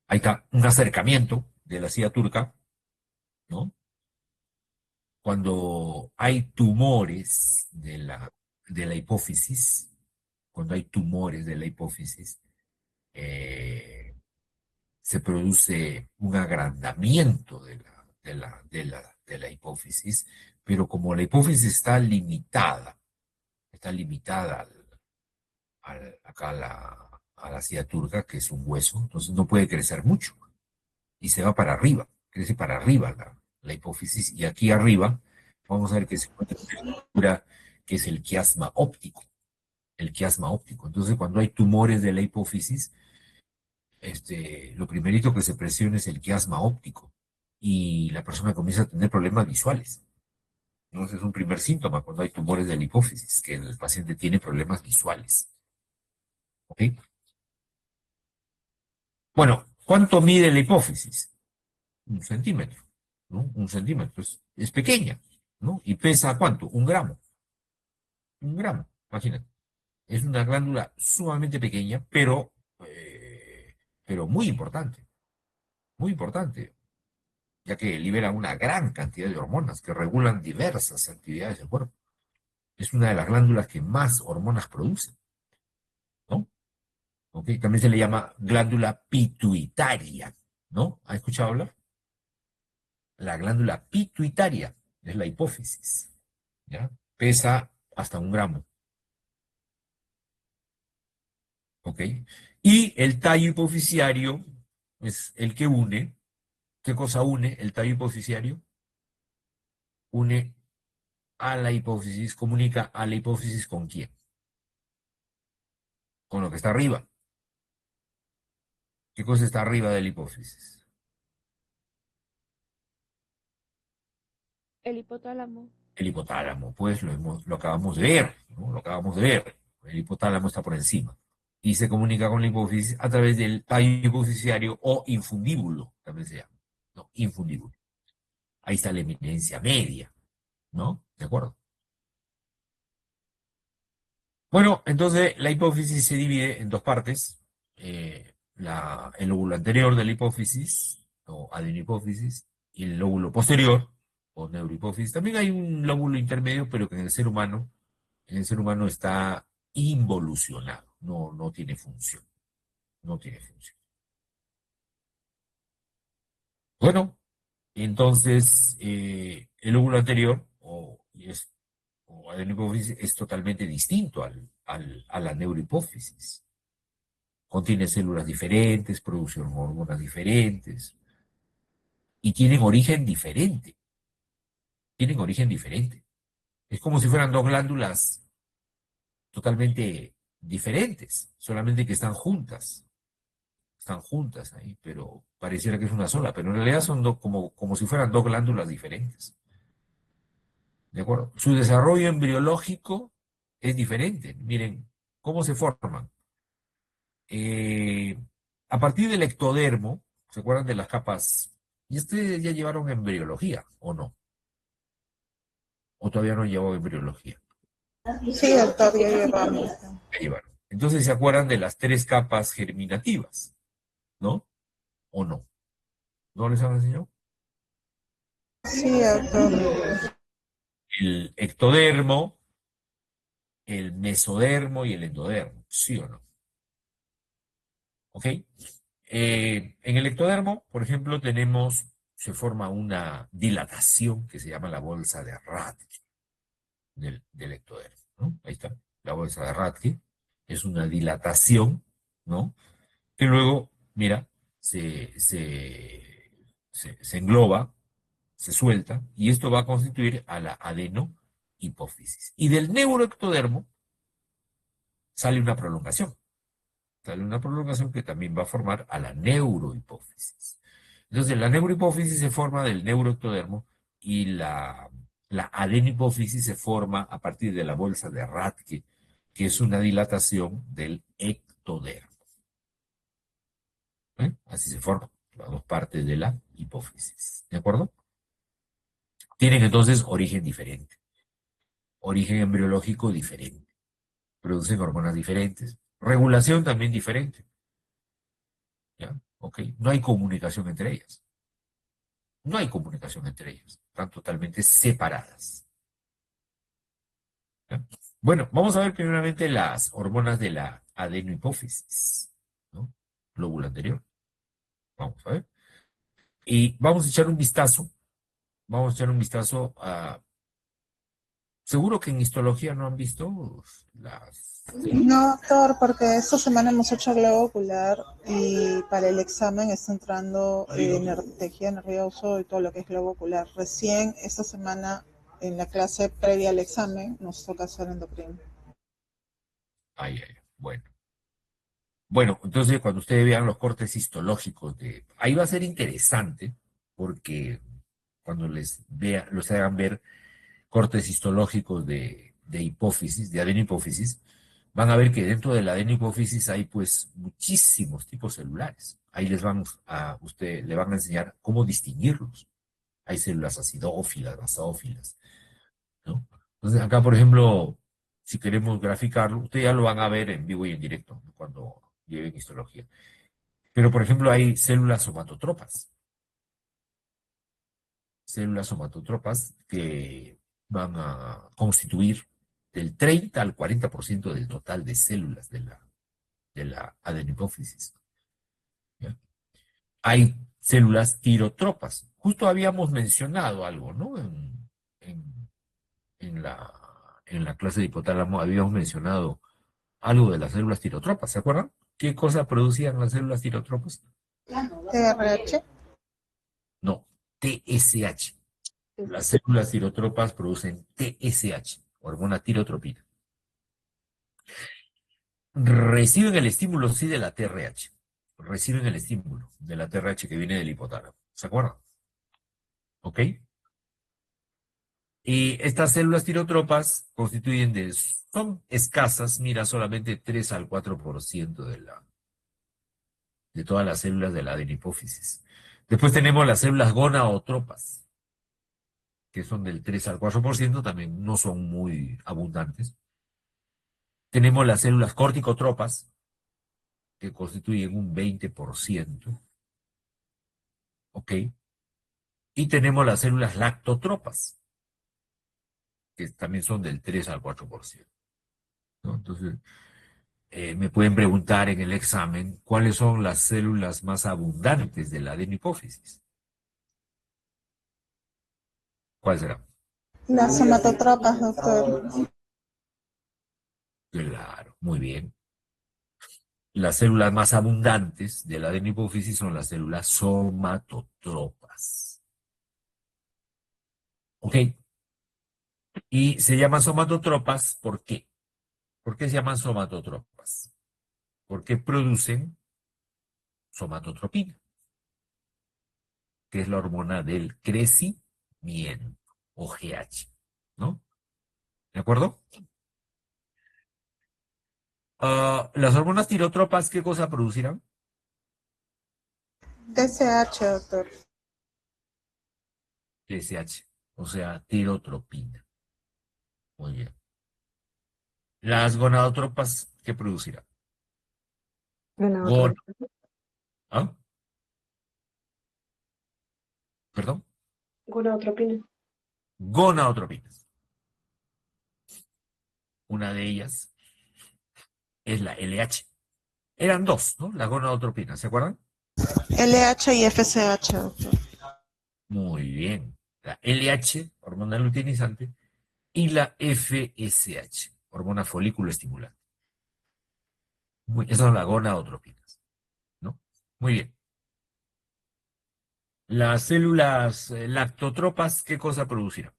Ahí está un acercamiento de la silla turca, ¿no? Cuando hay tumores de la hipófisis, cuando hay tumores de la hipófisis, eh, se produce un agrandamiento de la hipófisis, pero como la hipófisis está limitada acá a la silla turca, que es un hueso, entonces no puede crecer mucho y se va para arriba, crece para arriba la hipófisis, y aquí arriba vamos a ver que se encuentra una estructura que es el quiasma óptico, el quiasma óptico. Entonces, cuando hay tumores de la hipófisis, lo primerito que se presiona es el quiasma óptico y la persona comienza a tener problemas visuales. Entonces, es un primer síntoma cuando hay tumores de la hipófisis, que el paciente tiene problemas visuales. ¿Ok? Bueno, ¿cuánto mide la hipófisis? 1 centímetro, ¿no? 1 centímetro. Es pequeña, ¿no? ¿Y pesa cuánto? 1 gramo. 1 gramo, imagínate. Es una glándula sumamente pequeña, pero muy importante, ya que libera una gran cantidad de hormonas que regulan diversas actividades del cuerpo. Es una de las glándulas que más hormonas produce, ¿no? ¿Ok? También se le llama glándula pituitaria, ¿no? ¿Ha escuchado hablar? La glándula pituitaria es la hipófisis, ¿ya? Pesa hasta 1 gramo, ¿ok? Y el tallo hipofisiario es el que une. ¿Qué cosa une el tallo hipofisiario? Une a la hipófisis, comunica a la hipófisis ¿con quién? Con lo que está arriba. ¿Qué cosa está arriba de la hipófisis? El hipotálamo. El hipotálamo, pues lo acabamos de ver, ¿no? Lo acabamos de ver. El hipotálamo está por encima. Y se comunica con la hipófisis a través del tallo hipofisiario o infundíbulo, también se llama. No, infundíbulo. Ahí está la eminencia media, ¿no? ¿De acuerdo? Bueno, entonces la hipófisis se divide en dos partes. El lóbulo anterior de la hipófisis, o adenohipófisis, y el lóbulo posterior, o neurohipófisis. También hay un lóbulo intermedio, pero que en el ser humano está involucionado, no tiene función, no tiene función. Bueno, entonces el lóbulo anterior, o adenohipófisis, es totalmente distinto a la neurohipófisis. Contiene células diferentes, produce hormonas diferentes y tienen origen diferente. Tienen origen diferente. Es como si fueran dos glándulas totalmente diferentes, solamente que están juntas. Están juntas ahí, pero pareciera que es una sola, pero en realidad son como si fueran dos glándulas diferentes. ¿De acuerdo? Su desarrollo embriológico es diferente. Miren, ¿cómo se forman? Eh, a partir del ectodermo, ¿se acuerdan de las capas? ¿Y ustedes ya llevaron embriología o no? ¿O todavía no llevó embriología? Sí, doctor, ya llevamos. Ya llevaron. Entonces se acuerdan de las 3 capas germinativas, ¿no? ¿O no? ¿No les han enseñado? Sí, doctor. El ectodermo, el mesodermo y el endodermo, ¿sí o no? ¿Ok? En el ectodermo, por ejemplo, se forma una dilatación que se llama la bolsa de Rathke del ectodermo, ¿no? Ahí está, la bolsa de Rathke. Es una dilatación, ¿no? Que luego, mira, se engloba, se suelta, y esto va a constituir a la adenohipófisis. Y del neuroectodermo sale una prolongación. Sale una prolongación que también va a formar a la neurohipófisis. Entonces, la neurohipófisis se forma del neuroectodermo y la adenohipófisis se forma a partir de la bolsa de Rathke, que es una dilatación del ectodermo. ¿Eh? Así se forman las dos partes de la hipófisis. ¿De acuerdo? Tienen entonces origen diferente, origen embriológico diferente, producen hormonas diferentes, regulación también diferente. ¿Ya? ¿Ok? No hay comunicación entre ellas. No hay comunicación entre ellas. Están totalmente separadas. ¿Ya? Bueno, vamos a ver primeramente las hormonas de la adenohipófisis, ¿no? Lóbulo anterior. Vamos a ver. Y vamos a echar un vistazo. Vamos a echar un vistazo a... Seguro que en histología no han visto las... No, doctor, porque esta semana hemos hecho globo ocular y para el examen está entrando tejido nervioso y todo lo que es globo ocular. Recién esta semana, en la clase previa al examen, nos toca hacer endocrino. Ay, ay, bueno. Bueno, entonces cuando ustedes vean los cortes histológicos de... Ahí va a ser interesante porque cuando los hagan ver cortes histológicos de hipófisis, de adenohipófisis, van a ver que dentro de la adenohipófisis hay pues muchísimos tipos celulares. Ahí le van a enseñar cómo distinguirlos. Hay células acidófilas, basófilas, ¿no? Entonces acá, por ejemplo, si queremos graficarlo, ustedes ya lo van a ver en vivo y en directo, ¿no? Cuando lleven histología. Pero, por ejemplo, hay células somatotropas que van a constituir del 30 al 40% del total de células de la adenohipófisis. ¿Ya? Hay células tirotropas. Justo habíamos mencionado algo, ¿no? En- en la, en la clase de hipotálamo habíamos mencionado algo de las células tirotropas, ¿se acuerdan? ¿Qué cosa producían las células tirotropas? TRH, No, TSH. Las células tirotropas producen TSH, hormona tirotropina. Reciben el estímulo, sí, de la TRH. Reciben el estímulo de la TRH que viene del hipotálamo. ¿Se acuerdan? ¿Ok? Y estas células tirotropas son escasas, mira, solamente 3 al 4% de todas las células de la adenohipófisis. Después tenemos las células gonadotropas, que son del 3 al 4%, también no son muy abundantes. Tenemos las células corticotropas, que constituyen un 20%, ¿ok? Y tenemos las células lactotropas, que también son del 3 al 4%, ¿no? Entonces, me pueden preguntar en el examen cuáles son las células más abundantes de la adenohipófisis. ¿Cuál será? las somatotropas, doctor. Claro, muy bien. Las células más abundantes de la adenohipófisis son las células somatotropas. ¿Ok? Y se llaman somatotropas, ¿por qué? ¿Por qué se llaman somatotropas? Porque producen somatotropina, que es la hormona del crecimiento, o GH, ¿no? ¿De acuerdo? Las hormonas tirotropas, ¿qué cosa producirán? TSH, doctor. TSH, o sea, tirotropina. Muy bien. Las gonadotropas, ¿qué producirán? Una Gon otra. ¿Ah? ¿Perdón? Gonadotropina. Gonadotropinas. Una de ellas es la LH. Eran dos, ¿no? La gonadotropina, ¿se acuerdan? LH y FSH, doctor. Muy bien. La LH, hormona luteinizante, y la FSH, hormona folículo estimulante. Esas son las gonadotropinas, ¿no? Muy bien. Las células lactotropas, ¿qué cosa producirán?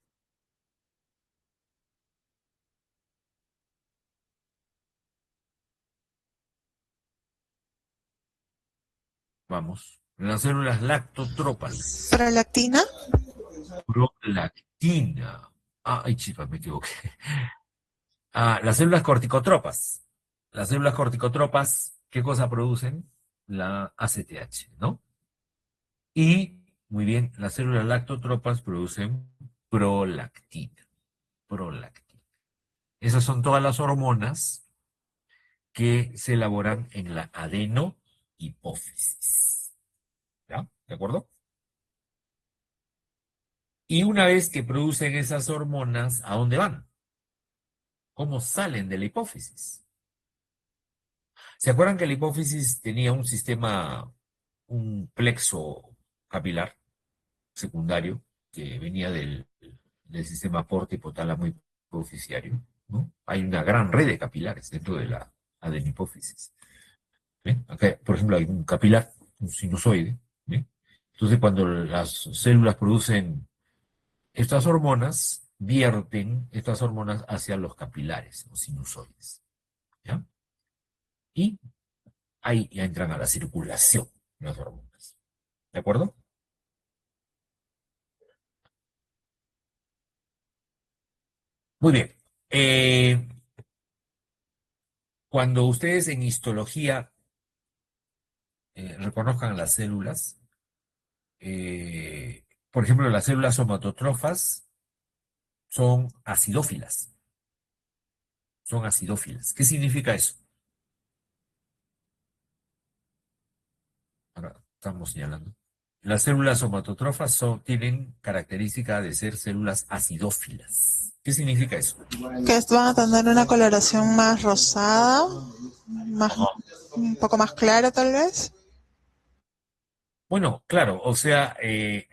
Vamos. Las células lactotropas. Prolactina, Prolactina. Ay, chipa, me equivoqué. Las células corticotropas. Las células corticotropas, ¿qué cosa producen? La ACTH, ¿no? Y, muy bien, las células lactotropas producen prolactina. Prolactina. Esas son todas las hormonas que se elaboran en la adenohipófisis. ¿Ya? ¿De acuerdo? Y una vez que producen esas hormonas, ¿a dónde van? ¿Cómo salen de la hipófisis? ¿Se acuerdan que la hipófisis tenía un sistema, un plexo capilar secundario que venía del sistema porta hipotálamo hipofisiario, ¿no? Hay una gran red de capilares dentro de la adenopófisis. ¿Ven? Acá, por ejemplo, hay un capilar, un sinusoide. ¿Ven? Entonces, cuando las células producen estas hormonas, vierten estas hormonas hacia los capilares, los sinusoides. ¿Ya? Y ahí ya entran a la circulación las hormonas. ¿De acuerdo? Muy bien. Cuando ustedes en histología reconozcan las células, por ejemplo, las células somatotrofas son acidófilas. Son acidófilas. ¿Qué significa eso? Ahora estamos señalando. Las células somatotrofas tienen característica de ser células acidófilas. ¿Qué significa eso? que van a tener una coloración más rosada, más, un poco más clara tal vez. Bueno, claro, o sea,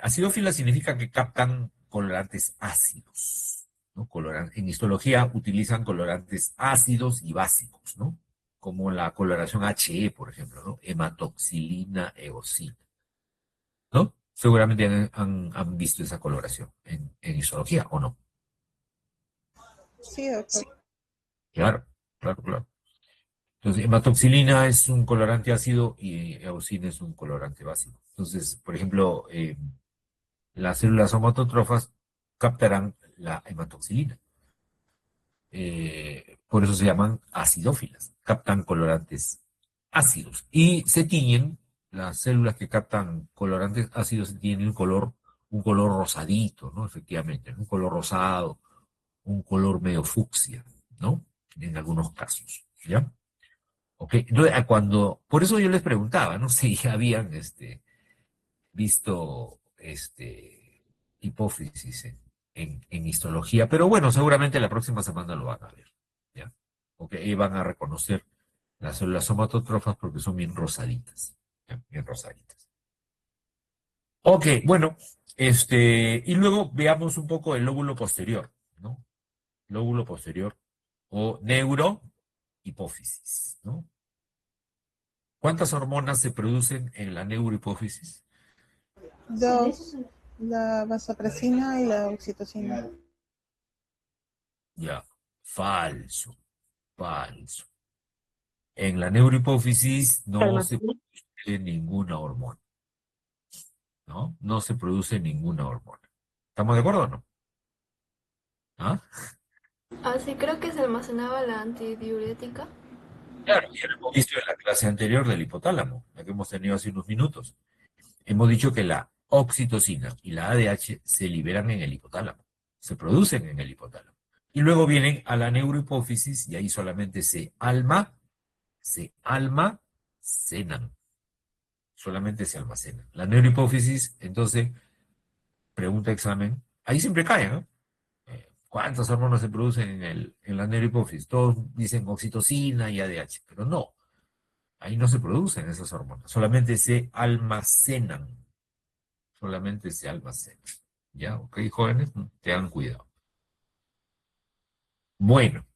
acidófilas significa que captan colorantes ácidos, ¿no? En histología utilizan colorantes ácidos y básicos, ¿no? Como la coloración HE, por ejemplo, ¿no? Hematoxilina, eosina, ¿no? Seguramente han visto esa coloración en histología, ¿o no? Sí, doctor. Claro, claro, claro. Entonces, hematoxilina es un colorante ácido y eosina es un colorante básico. Entonces, por ejemplo, las células somatotrofas captarán la hematoxilina. Por eso se llaman acidófilas. Captan colorantes ácidos. Y se tiñen, las células que captan colorantes ácidos tienen un color rosadito, ¿no? Efectivamente, un color rosado, un color medio fucsia, ¿no? En algunos casos, ¿ya? Ok, entonces, por eso yo les preguntaba, ¿no? Si ya habían, visto hipófisis en histología, pero bueno, seguramente la próxima semana lo van a ver, ¿ya? Ok, y van a reconocer las células somatotrofas porque son bien rosaditas, ¿ya? Bien rosaditas. Ok, bueno, y luego veamos un poco el lóbulo posterior, ¿no? Lóbulo posterior o neurohipófisis, ¿no? ¿Cuántas hormonas se producen en la neurohipófisis? Dos, la vasopresina y la oxitocina. Ya, falso, falso. En la neurohipófisis no Calma. se produce ninguna hormona, ¿no? No se produce ninguna hormona. ¿Estamos de acuerdo o no? ¿Ah? Sí, creo que se almacenaba la antidiurética. Claro, ya lo hemos visto en la clase anterior del hipotálamo, la que hemos tenido hace unos minutos. Hemos dicho que la oxitocina y la ADH se liberan en el hipotálamo, se producen en el hipotálamo. Y luego vienen a la neurohipófisis y ahí solamente se almacenan. Solamente se almacenan. La neurohipófisis, entonces, pregunta examen, ahí siempre cae, ¿no? ¿Cuántas hormonas se producen en la neurohipófisis? Todos dicen oxitocina y ADH, pero no, ahí no se producen esas hormonas, solamente se almacenan, solamente se almacenan. ¿Ya? ¿Ok, jóvenes? Tengan cuidado. Bueno,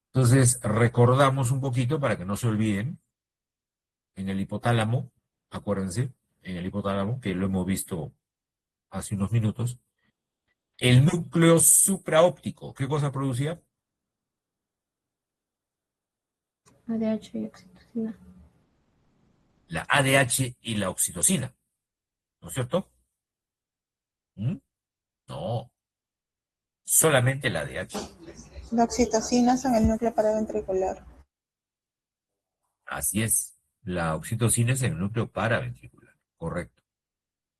entonces recordamos un poquito para que no se olviden, en el hipotálamo, acuérdense, en el hipotálamo, que lo hemos visto hace unos minutos, el núcleo supraóptico, ¿qué cosa producía? ADH y oxitocina. La ADH y la oxitocina, ¿no es cierto? ¿Mm? No, solamente la ADH. La oxitocina es en el núcleo paraventricular. Así es, la oxitocina es en el núcleo paraventricular, correcto.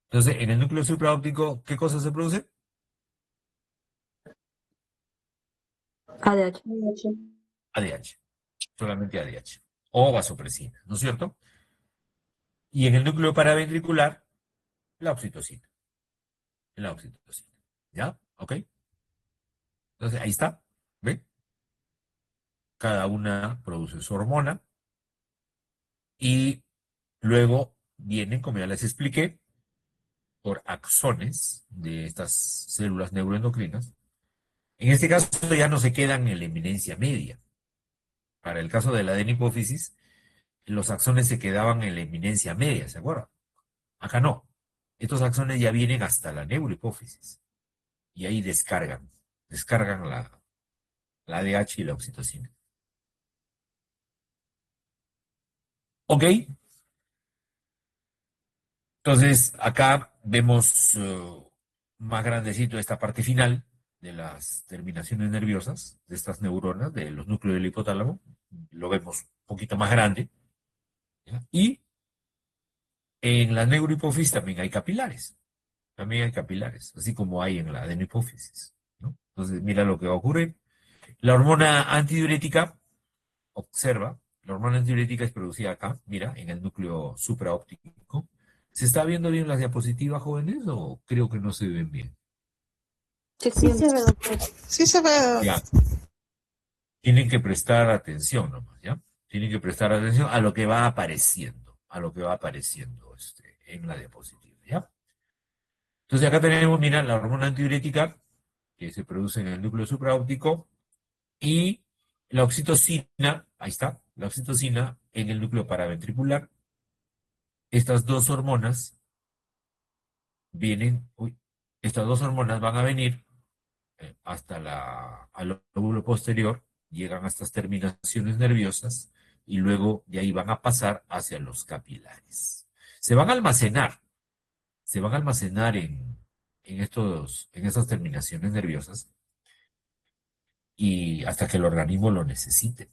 Entonces, en el núcleo supraóptico, ¿qué cosa se produce? ADH. ADH, solamente ADH, o vasopresina, ¿no es cierto? Y en el núcleo paraventricular, la oxitocina, la oxitocina, ¿ya? ¿Ok? Entonces, ahí está, ¿ve? Cada una produce su hormona y luego vienen, como ya les expliqué, por axones de estas células neuroendocrinas. En este caso ya no se quedan en la eminencia media. Para el caso de la adenipófisis, los axones se quedaban en la eminencia media, ¿se acuerdan? Acá no. Estos axones ya vienen hasta la neurohipófisis. Y ahí descargan la ADH y la oxitocina. ¿Ok? Entonces, acá vemos más grandecito esta parte final de las terminaciones nerviosas, de estas neuronas, de los núcleos del hipotálamo. Lo vemos un poquito más grande. ¿Ya? Y en la neurohipófisis también hay capilares. También hay capilares, así como hay en la adenopófisis, ¿no? Entonces, mira lo que va a ocurrir. La hormona antidiurética, observa, la hormona antidiurética es producida acá, mira, en el núcleo supraóptico. ¿Se está viendo bien las diapositivas, jóvenes, o creo que no se ven bien? Sí, Sí sí, se ve, doctor. Sí se ve. Ya, tienen que prestar atención nomás, ¿ya? Tienen que prestar atención a lo que va apareciendo, en la diapositiva, ¿ya? Entonces acá tenemos, mira, la hormona antidiurética que se produce en el núcleo supraóptico y la oxitocina, ahí está, la oxitocina en el núcleo paraventricular. Estas dos hormonas estas dos hormonas van a venir al lóbulo posterior, llegan a estas terminaciones nerviosas y luego de ahí van a pasar hacia los capilares. Se van a almacenar, en estas terminaciones nerviosas y hasta que el organismo lo necesite.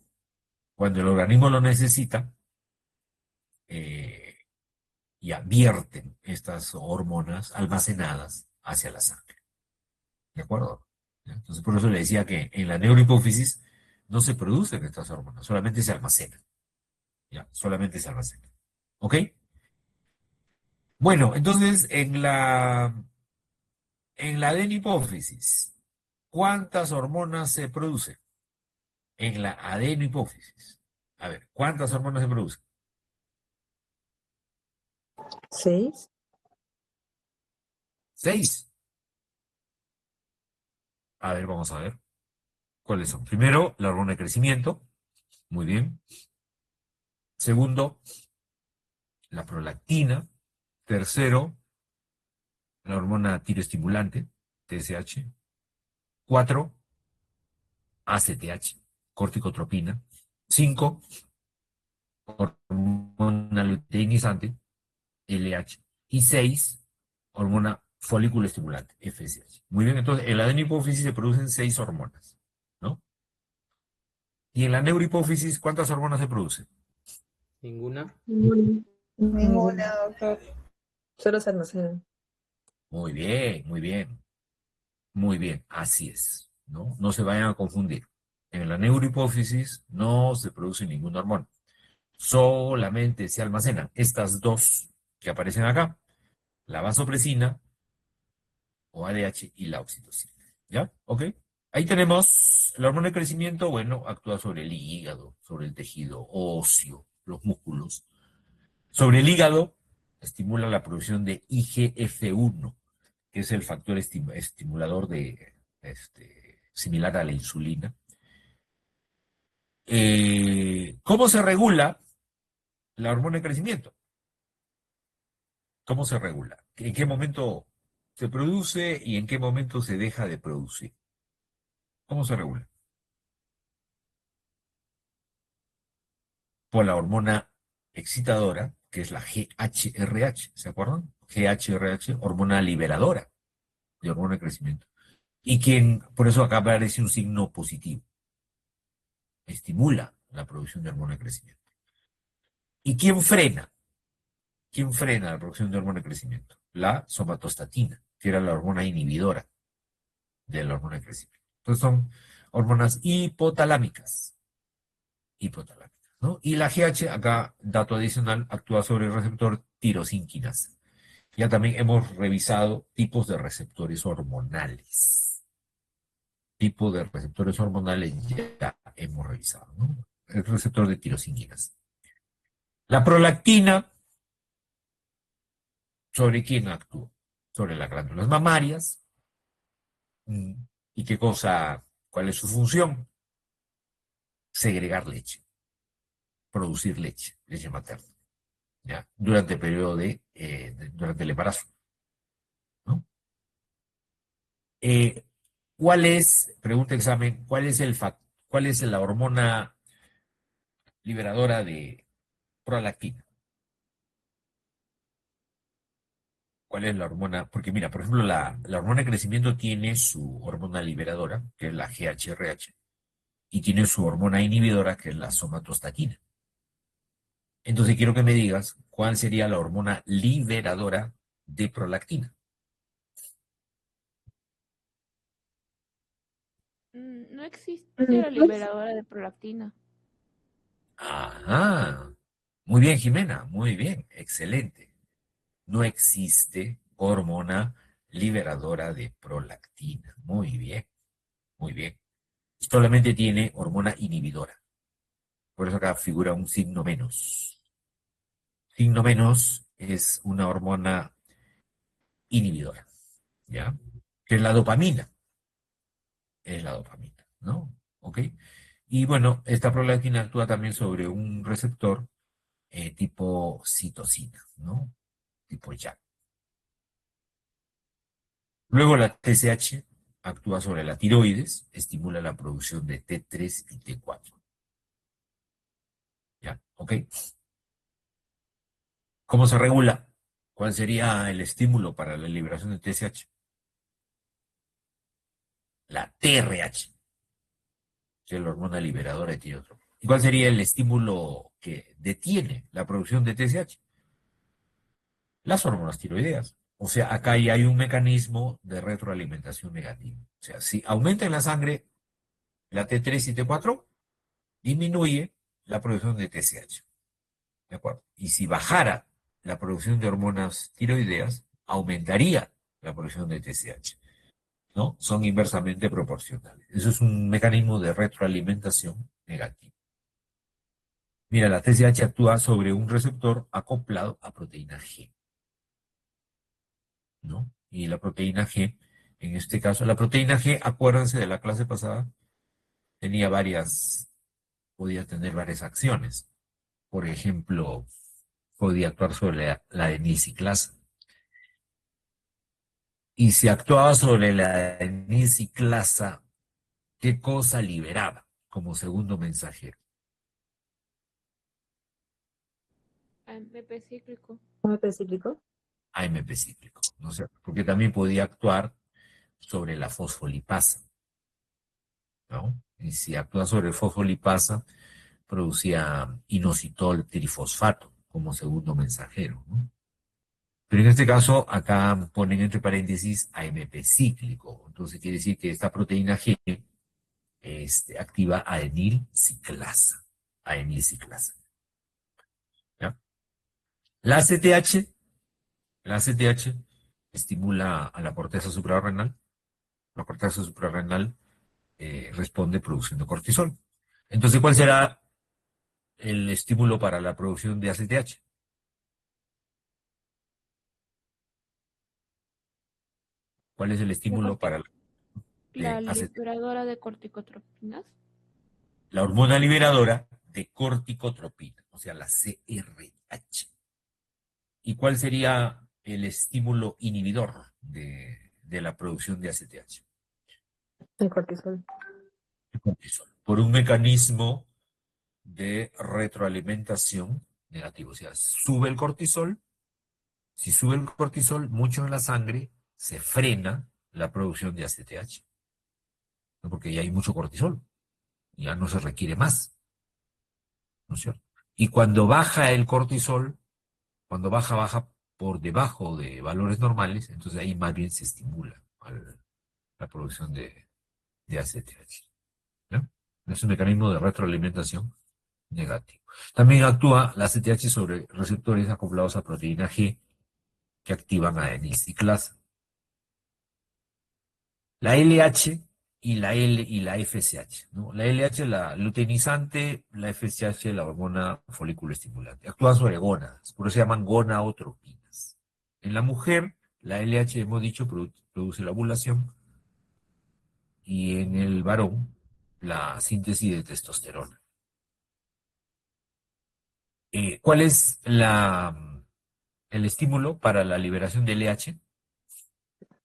Cuando el organismo lo necesita, eh, y advierten estas hormonas almacenadas hacia la sangre. ¿De acuerdo? ¿Ya? Entonces, por eso le decía que en la neurohipófisis no se producen estas hormonas, solamente se almacenan. ¿Ya? Solamente se almacenan. ¿Ok? Bueno, entonces, en la adenipófisis, ¿cuántas hormonas se producen? En la adenipófisis. A ver, ¿cuántas hormonas se producen? 6. 6. A ver, vamos a ver. ¿Cuáles son? Primero, la hormona de crecimiento. Muy bien. Segundo, la prolactina. Tercero, la hormona tiroestimulante, TSH. 4, ACTH, corticotropina. 5, hormona luteinizante, LH. Y 6, hormona folículo estimulante, FSH. Muy bien, entonces en la adenipófisis se producen 6 hormonas, ¿no? Y en la neurohipófisis, ¿cuántas hormonas se producen? Ninguna. Ninguna, doctor. Solo se almacenan. Muy bien, muy bien. Muy bien, así es, ¿no? No se vayan a confundir. En la neurohipófisis no se produce ninguna hormona. Solamente se almacenan estas dos que aparecen acá, la vasopresina o ADH y la oxitocina. ¿Ya? ¿Ok? Ahí tenemos la hormona de crecimiento, bueno, actúa sobre el hígado, sobre el tejido óseo, los músculos. Sobre el hígado, estimula la producción de IGF-1, que es el factor estimulador similar a la insulina. ¿Cómo se regula la hormona de crecimiento? ¿Cómo se regula? ¿En qué momento se produce y en qué momento se deja de producir? ¿Cómo se regula? Por la hormona excitadora, que es la GHRH, ¿se acuerdan? GHRH, hormona liberadora de hormona de crecimiento. Y quien, por eso acá aparece un signo positivo. Estimula la producción de hormona de crecimiento. ¿Y quién frena? ¿Quién frena la producción de hormona de crecimiento? La somatostatina, que era la hormona inhibidora de la hormona de crecimiento. Entonces son hormonas hipotalámicas. Hipotalámicas, ¿no? Y la GH, acá, dato adicional, actúa sobre el receptor tirosinquinasa. Ya también hemos revisado tipos de receptores hormonales. Tipo de receptores hormonales ya hemos revisado, ¿no? El receptor de tirosinquinasa. La prolactina, ¿sobre quién actúa? Sobre las glándulas mamarias. ¿Y qué cosa? ¿Cuál es su función? Segregar leche, producir leche, leche materna, ¿ya? Durante el periodo durante el embarazo, ¿no? Eh, pregunta examen, cuál es la hormona liberadora de prolactina? ¿Cuál es la hormona? Porque mira, por ejemplo, la hormona de crecimiento tiene su hormona liberadora, que es la GHRH, y tiene su hormona inhibidora, que es la somatostatina. Entonces quiero que me digas cuál sería la hormona liberadora de prolactina. No existe la liberadora de prolactina. Ajá. Muy bien, Jimena, muy bien, excelente. No existe hormona liberadora de prolactina. Muy bien, muy bien. Solamente tiene hormona inhibidora. Por eso acá figura un signo menos. Signo menos es una hormona inhibidora, ¿ya? Que es la dopamina. Es la dopamina, ¿no? ¿Ok? Y bueno, esta prolactina actúa también sobre un receptor tipo citosina, ¿no? Tipo JAK. Luego la TSH actúa sobre la tiroides, estimula la producción de T3 y T4. ¿Ya? ¿Ok? ¿Cómo se regula? ¿Cuál sería el estímulo para la liberación de TSH? La TRH, que es la hormona liberadora de tiroides. ¿Y cuál sería el estímulo que detiene la producción de TSH? Las hormonas tiroideas. O sea, acá ya hay un mecanismo de retroalimentación negativo. O sea, si aumenta en la sangre la T3 y T4, disminuye la producción de TSH. ¿De acuerdo? Y si bajara la producción de hormonas tiroideas, aumentaría la producción de TSH. ¿No? Son inversamente proporcionales. Eso es un mecanismo de retroalimentación negativo. Mira, la TSH actúa sobre un receptor acoplado a proteína G. ¿No? Y la proteína G, en este caso, la proteína G, acuérdense de la clase pasada, podía tener varias acciones. Por ejemplo, podía actuar sobre la adenisiclasa. Y si actuaba sobre la adenisiclasa, ¿qué cosa liberaba como segundo mensajero? AMP cíclico. ¿Cómo te explico? AMP cíclico, ¿no sé? Porque también podía actuar sobre la fosfolipasa, ¿no? Y si actúa sobre fosfolipasa, producía inositol trifosfato como segundo mensajero, ¿no? Pero en este caso, acá ponen entre paréntesis AMP cíclico. Entonces quiere decir que esta proteína G activa adenilciclasa. Adenilciclasa. ¿Ya? La ACTH, la ACTH estimula a la corteza suprarrenal. La corteza suprarrenal responde produciendo cortisol. Entonces, ¿cuál será el estímulo para la producción de ACTH? ¿Cuál es el La, estímulo para la de ACTH? liberadora de corticotropinas. La hormona liberadora de corticotropina, o sea, la CRH. ¿Y cuál sería el estímulo inhibidor de la producción de ACTH? El cortisol. El cortisol. Por un mecanismo de retroalimentación negativo. O sea, sube el cortisol. Si sube el cortisol mucho en la sangre, se frena la producción de ACTH. ¿No? Porque ya hay mucho cortisol. Ya no se requiere más. ¿No es cierto? Y cuando baja el cortisol, cuando baja por debajo de valores normales, entonces ahí más bien se estimula la producción de ACTH. ¿No? Es un mecanismo de retroalimentación negativo. También actúa la ACTH sobre receptores acoplados a proteína G que activan adenilciclasa. La LH y la FSH, ¿no? La LH, la luteinizante, la FSH, la hormona folículo estimulante. Actúan sobre gónadas, por eso se llaman gonadotropinas. En la mujer, la LH, hemos dicho, produce la ovulación, y en el varón, la síntesis de testosterona. ¿Cuál es el estímulo para la liberación de LH?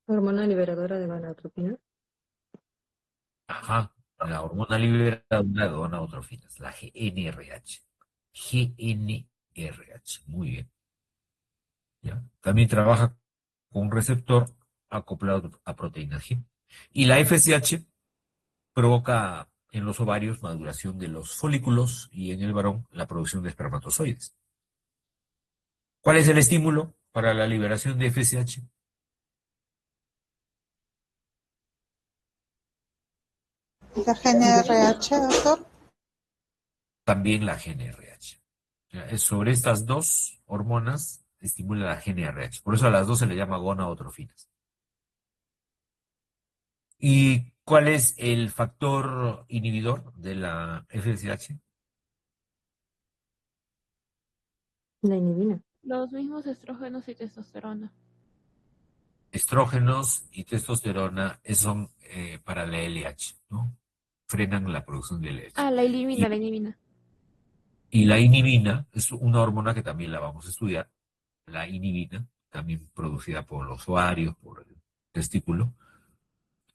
Hormona liberadora de gonadotropina. Ajá, la hormona liberadora de gonadotrofinas, la GnRH. GnRH, muy bien. ¿Ya? También trabaja con un receptor acoplado a proteína G. Y la FSH provoca en los ovarios maduración de los folículos y en el varón la producción de espermatozoides. ¿Cuál es el estímulo para la liberación de FSH? La GnRH, doctor. También la GnRH. Ya, es sobre estas dos hormonas estimula la GnRH. Por eso a las dos se le llama gonadotrofinas. ¿Y cuál es el factor inhibidor de la FSH? La inhibina. Los mismos estrógenos y testosterona. Estrógenos y testosterona son para la LH, ¿no? Frenan la producción de LH. Ah, la elimina, Y, la elimina. y la inhibina es una hormona que también la vamos a estudiar. La inhibina, también producida por los ovarios, por el testículo,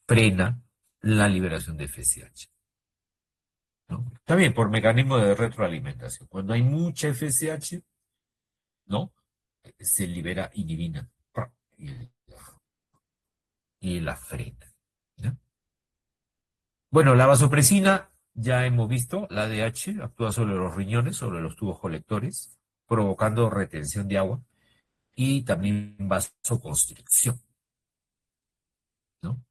frena la liberación de FSH, ¿no? También por mecanismo de retroalimentación. Cuando hay mucha FSH, ¿no? Se libera inhibina y, y la frena, ¿no? Bueno, la vasopresina, ya hemos visto, la ADH actúa sobre los riñones, sobre los tubos colectores, provocando retención de agua y también vasoconstricción, ¿no?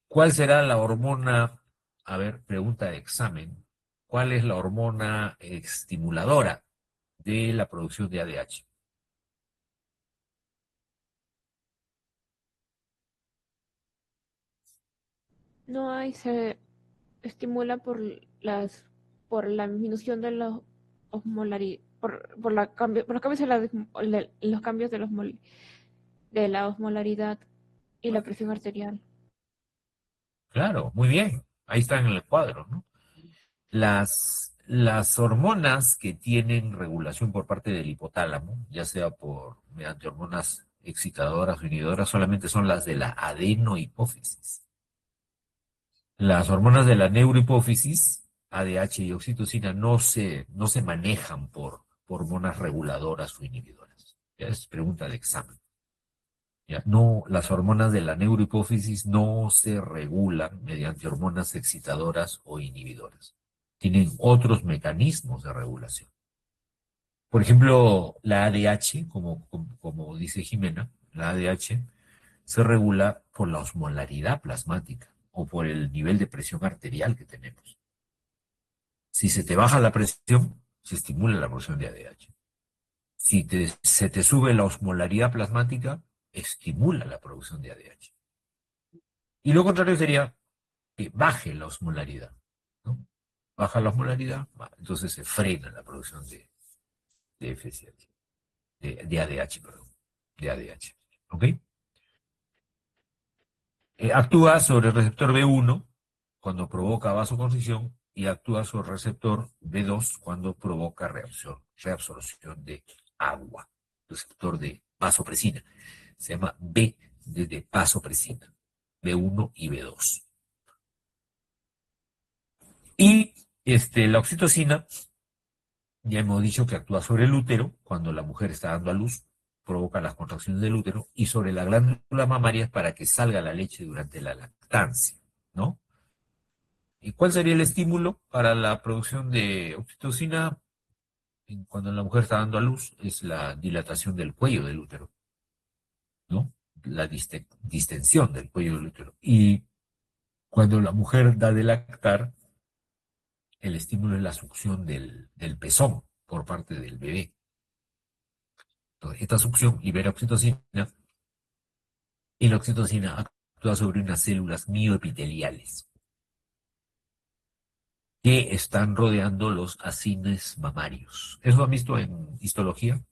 ¿Cuál será la hormona? A ver, pregunta de examen. ¿Cuál es la hormona estimuladora de la producción de ADH? No hay, se estimula por la disminución de los osmolaridad, por los cambios en los cambios de la osmolaridad y la presión arterial. Claro, muy bien. Ahí está en el cuadro, ¿no? Las hormonas que tienen regulación por parte del hipotálamo, ya sea mediante hormonas excitadoras o inhibidoras, solamente son las de la adenohipófisis. Las hormonas de la neurohipófisis, ADH y oxitocina, no se manejan por hormonas reguladoras o inhibidoras. Ya es pregunta de examen. Ya, no, las hormonas de la neurohipófisis no se regulan mediante hormonas excitadoras o inhibidoras. Tienen otros mecanismos de regulación. Por ejemplo, la ADH, como dice Jimena, la ADH se regula por la osmolaridad plasmática o por el nivel de presión arterial que tenemos. Si se te baja la presión, se estimula la producción de ADH. Si se te sube la osmolaridad plasmática, estimula la producción de ADH. Y lo contrario sería que baje la osmolaridad, ¿no? Baja la osmolaridad, entonces se frena la producción de FSH, de ADH, perdón, de ADH, ¿ok? Actúa sobre el receptor B1 cuando provoca vasoconstricción y actúa sobre el receptor B2 cuando provoca reabsorción de agua, receptor de vasopresina. Se llama B de vasopresina, B1 y B2. Y la oxitocina, ya hemos dicho que actúa sobre el útero cuando la mujer está dando a luz, provoca las contracciones del útero, y sobre la glándula mamaria para que salga la leche durante la lactancia, ¿no? ¿Y cuál sería el estímulo para la producción de oxitocina cuando la mujer está dando a luz? Es la dilatación del cuello del útero, ¿no? La distensión del cuello del útero. Y cuando la mujer da de lactar, el estímulo es la succión del pezón por parte del bebé. Entonces, esta succión libera oxitocina y la oxitocina actúa sobre unas células mioepiteliales que están rodeando los acines mamarios. ¿Eso han visto en histología?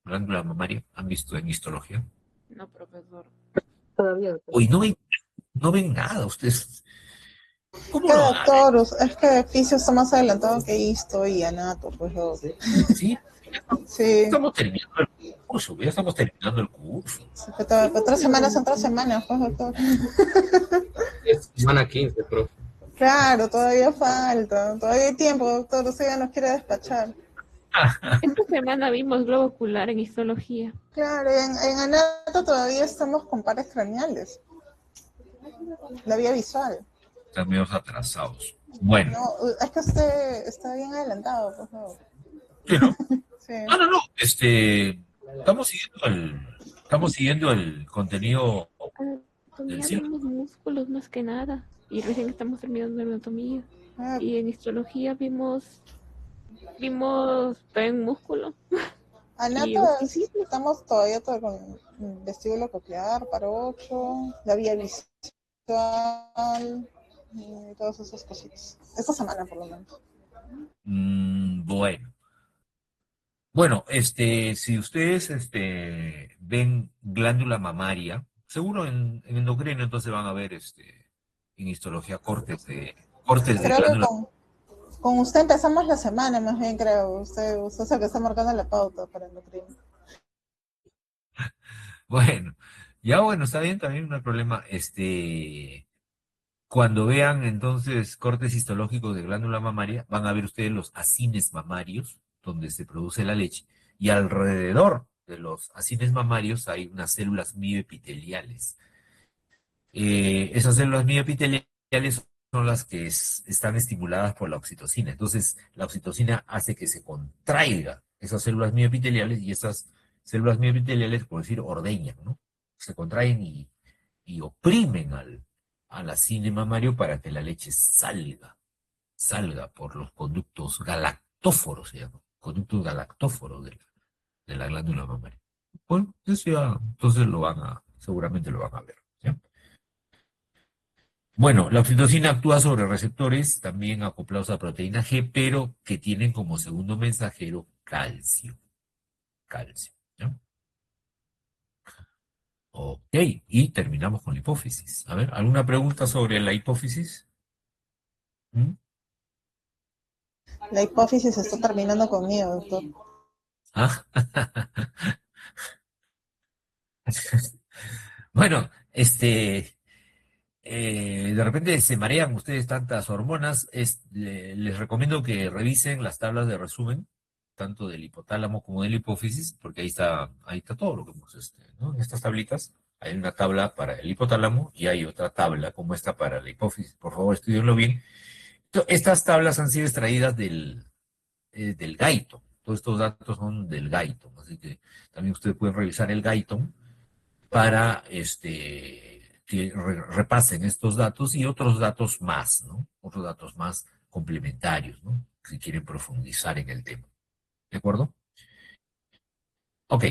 Glándula mamaria, ¿han visto en histología? No, profesor. Todavía, doctor. Hoy no ven nada ustedes. ¿Cómo Que no van a ver? doctor, es que Fisio está más adelantado que Histo y Anato, pues yo. Sí, Sí, estamos terminando el curso, ya estamos terminando el curso. pero 3 semanas son 3 semanas, pues doctor. Es semana 15, profe. Claro, todavía falta, todavía hay tiempo, doctor, usted ya nos quiere despachar. Esta semana vimos globo ocular en histología. Claro, en Anato todavía estamos con pares craneales, la vía visual. Están medio atrasados. Bueno, No, es que usted está bien adelantado, por favor. ¿sí, no? Sí. No. Estamos siguiendo el contenido del Anatomía cielo. vimos músculos más que nada. Y recién estamos terminando la anatomía. Ah, Y en histología vimos también músculo. Y Anato oficismo. estamos todavía con vestíbulo coclear, parocho, la vía visual y todas esas cositas. Esta semana por lo menos. Bueno. Bueno, si ustedes ven glándula mamaria, seguro en endocrino entonces van a ver en histología cortes de Creo que glándula. con usted empezamos la semana, más bien creo. Usted es el que está marcando la pauta para endocrino. Bueno, ya bueno, está bien, también no hay problema. Cuando vean entonces cortes histológicos de glándula mamaria, van a ver ustedes los acines mamarios, donde se produce la leche, y alrededor de los acines mamarios hay unas células mioepiteliales. Esas células mioepiteliales son las que están estimuladas por la oxitocina. Entonces, la oxitocina hace que se contraiga esas células mioepiteliales y esas células mioepiteliales, por decir, ordeñan, ¿no? Se contraen y oprimen al acine mamario para que la leche salga por los conductos galactóforos, se llama, conductos galactóforos de la glándula mamaria. Bueno, eso ya, entonces seguramente lo van a ver, ¿ya? Bueno, la oxitocina actúa sobre receptores también acoplados a proteína G, pero que tienen como segundo mensajero calcio. Calcio, ¿no? Ok, y terminamos con la hipófisis. A ver, ¿alguna pregunta sobre la hipófisis? ¿Mm? La hipófisis está terminando conmigo, doctor. Ah, bueno, de repente se marean ustedes tantas hormonas, les recomiendo que revisen las tablas de resumen, tanto del hipotálamo como de la hipófisis, porque ahí está todo lo que hemos, ¿no? En estas tablitas hay una tabla para el hipotálamo y hay otra tabla como esta para la hipófisis. Por favor, estudienlo bien. Estas tablas han sido extraídas del Guyton. Todos estos datos son del Guyton, así que también ustedes pueden revisar el Guyton para que repasen estos datos y otros datos más, ¿no? Otros datos más complementarios, ¿no? Si quieren profundizar en el tema. ¿De acuerdo? Ok.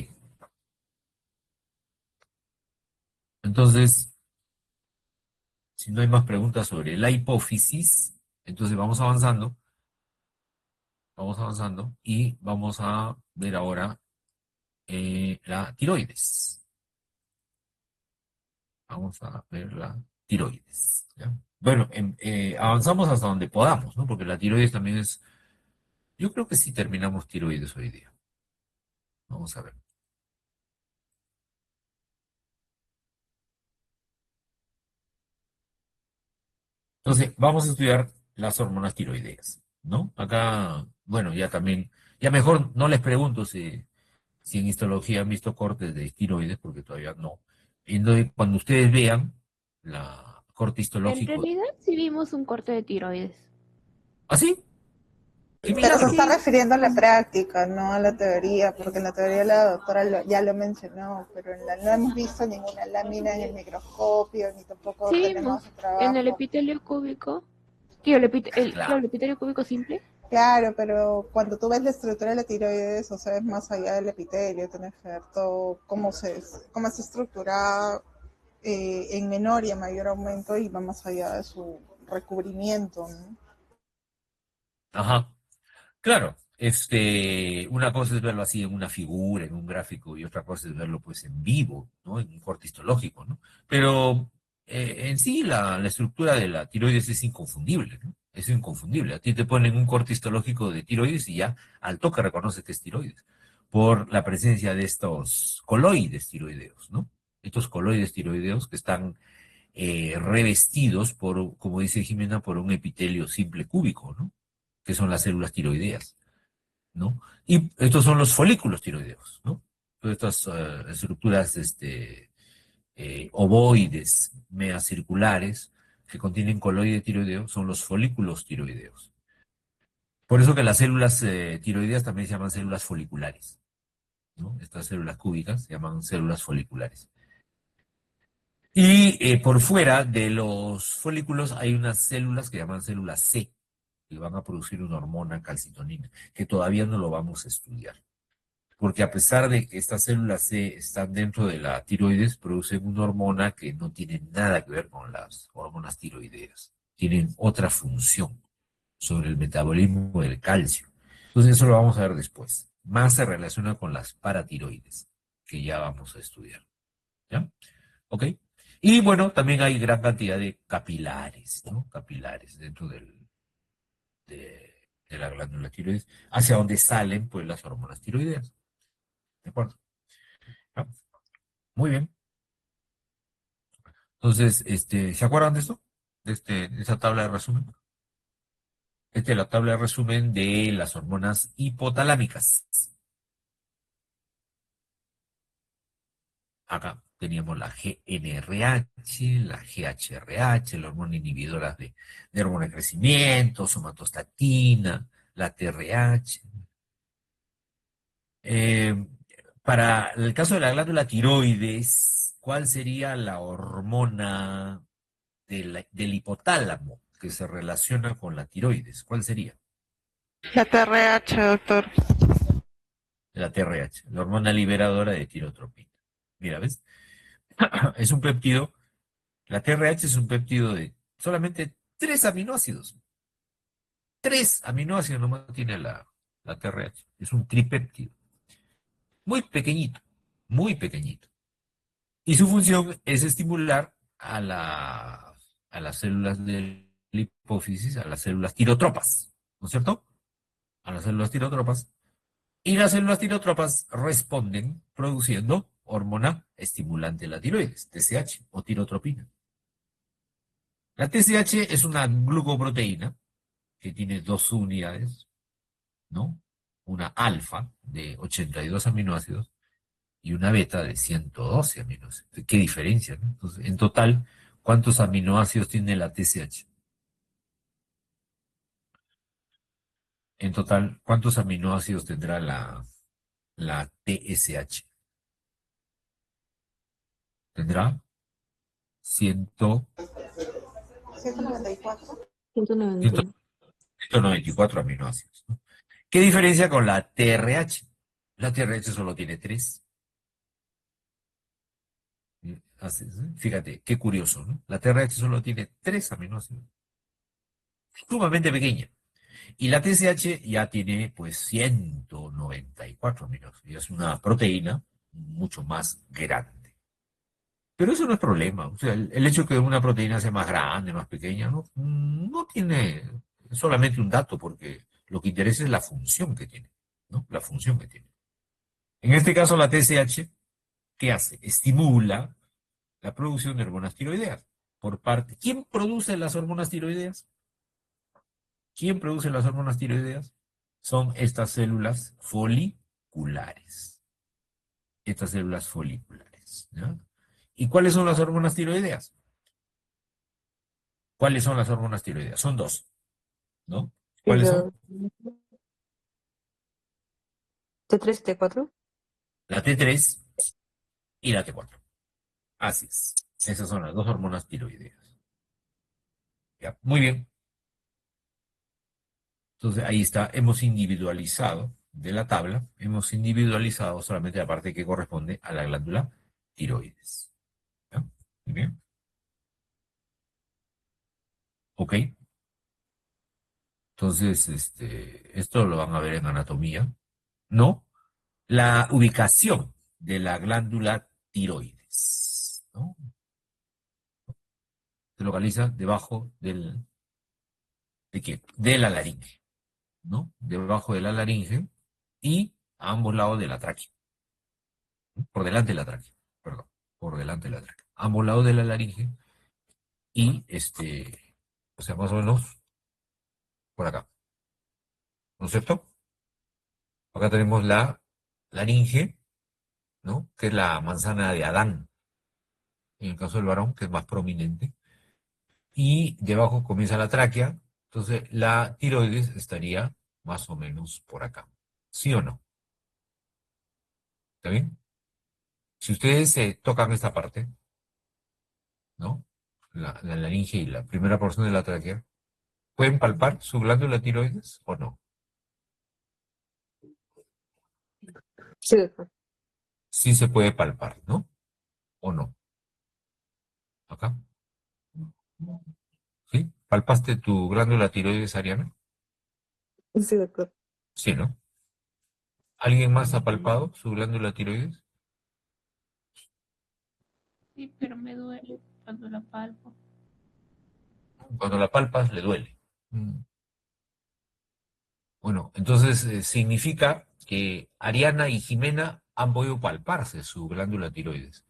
Entonces, Si no hay más preguntas sobre la hipófisis, entonces vamos avanzando y vamos a ver ahora la tiroides. Vamos a ver la tiroides. ¿Ya? Bueno, avanzamos hasta donde podamos, ¿no? Porque la tiroides también es... Yo creo que sí terminamos tiroides hoy día. Vamos a ver. Entonces, vamos a estudiar las hormonas tiroideas, ¿no? Acá, bueno, ya también, ya mejor no les pregunto si en histología han visto cortes de tiroides, porque todavía no. Entonces, cuando ustedes vean la corte En histológico, realidad sí vimos un corte de tiroides. ¿así? ¡Qué Pero se milagro! está Sí, refiriendo a la práctica, no a la teoría, porque en la teoría la doctora ya lo mencionó, pero no hemos visto ninguna lámina en el microscopio, ni tampoco sí tenemos vimos en el trabajo. epitelio cúbico, que Claro. el epitelio cúbico simple. Claro, pero cuando tú ves la estructura de la tiroides, o sea, es más allá del epitelio, tienes que ver todo cómo se estructura en menor y en mayor aumento y va más allá de su recubrimiento, ¿no? Ajá. Claro, una cosa es verlo así en una figura, en un gráfico, y otra cosa es verlo pues en vivo, ¿no? En un corte histológico, ¿no? Pero en sí la estructura de la tiroides es inconfundible, ¿no? Es inconfundible. A ti te ponen un corte histológico de tiroides y ya al toque reconoce que es tiroides, por la presencia de estos coloides tiroideos, ¿no? Estos coloides tiroideos que están revestidos por, como dice Jimena, por un epitelio simple cúbico, ¿no? Que son las células tiroideas, ¿no? Y estos son los folículos tiroideos, ¿no? Todas estas estructuras ovoides, meacirculares, que contienen coloide tiroideo, son los folículos tiroideos. Por eso que las células tiroideas también se llaman células foliculares, ¿no? Estas células cúbicas se llaman células foliculares. Y por fuera de los folículos hay unas células que llaman células C, que van a producir una hormona calcitonina, que todavía no lo vamos a estudiar. Porque a pesar de que estas células C están dentro de la tiroides, producen una hormona que no tiene nada que ver con las hormonas tiroideas. Tienen otra función sobre el metabolismo del calcio. Entonces eso lo vamos a ver después. Más se relaciona con las paratiroides, que ya vamos a estudiar. ¿Ya? ¿Ok? Y bueno, también hay gran cantidad de capilares, ¿no? Capilares dentro de la glándula tiroides, hacia donde salen pues las hormonas tiroideas. ¿De acuerdo? ¿Ya? Muy bien. Entonces, ¿se acuerdan de esto? De esa tabla de resumen. Esta es la tabla de resumen de las hormonas hipotalámicas. Acá teníamos la GNRH, la GHRH, la hormona inhibidora de hormona de crecimiento, somatostatina, la TRH. Eh, para el caso de la glándula tiroides, ¿cuál sería la hormona del hipotálamo que se relaciona con la tiroides? ¿Cuál sería? La TRH, doctor. La TRH, la hormona liberadora de tirotropina. Mira, ¿ves? Es un péptido, la TRH es un péptido de solamente 3 aminoácidos. 3 aminoácidos nomás tiene la TRH. Es un tripéptido. Muy pequeñito, muy pequeñito. Y su función es estimular a las células de la hipófisis, a las células tirotropas, ¿no es cierto? A las células tirotropas. Y las células tirotropas responden produciendo hormona estimulante de la tiroides, TSH o tirotropina. La TSH es una glucoproteína que tiene 2 unidades, ¿no? Una alfa de 82 aminoácidos y una beta de 112 aminoácidos. ¿Qué diferencia, no? Entonces, en total, ¿cuántos aminoácidos tiene la TSH? En total, ¿cuántos aminoácidos tendrá la TSH? Tendrá 100, 194. 191. 194 aminoácidos, ¿no? ¿Qué diferencia con la TRH? La TRH solo tiene 3. Así es, ¿eh? Fíjate, qué curioso, ¿no? La TRH solo tiene 3 aminoácidos, sumamente pequeña. Y la TSH ya tiene, pues, 194 aminoácidos. Y es una proteína mucho más grande. Pero eso no es problema. O sea, el hecho de que una proteína sea más grande, más pequeña, no tiene es solamente un dato, porque lo que interesa es la función que tiene, ¿no? La función que tiene. En este caso, la TSH, ¿qué hace? Estimula la producción de hormonas tiroideas. Por parte, ¿quién produce las hormonas tiroideas? ¿Quién produce las hormonas tiroideas? Son estas células foliculares. Estas células foliculares, ¿ya? ¿Y cuáles son las hormonas tiroideas? ¿Cuáles son las hormonas tiroideas? Son dos, ¿no? Y ¿Cuáles son? la T3 T4. La T3 y la T4. Así es. Esas son las dos hormonas tiroideas. ¿Ya? Muy bien. Entonces ahí está, hemos individualizado de la tabla, hemos individualizado solamente la parte que corresponde a la glándula tiroides. ¿Ya? Muy bien. Ok. Entonces, esto lo van a ver en anatomía, ¿no? La ubicación de la glándula tiroides, ¿no? Se localiza debajo ¿de qué? De la laringe, ¿no? Debajo de la laringe y a ambos lados de la tráquea, ¿no? Por delante de la tráquea, perdón, por delante de la tráquea. A ambos lados de la laringe y, o sea, más o menos por acá, ¿no es cierto? Acá tenemos la laringe, ¿no? Que es la manzana de Adán, en el caso del varón, que es más prominente, y debajo comienza la tráquea, entonces la tiroides estaría más o menos por acá. ¿Sí o no? ¿Está bien? Si ustedes tocan esta parte, ¿no? La laringe y la primera porción de la tráquea, ¿pueden palpar su glándula tiroides o no? Sí, doctor. Sí se puede palpar, ¿no? ¿O no? Acá. ¿Sí? ¿Palpaste tu glándula tiroides, Ariana? Sí, doctor. Sí, ¿no? ¿Alguien más ha palpado su glándula tiroides? Sí, pero me duele cuando la palpo. Cuando la palpas, le duele. Bueno, entonces significa que Ariana y Jimena han podido palparse su glándula tiroides.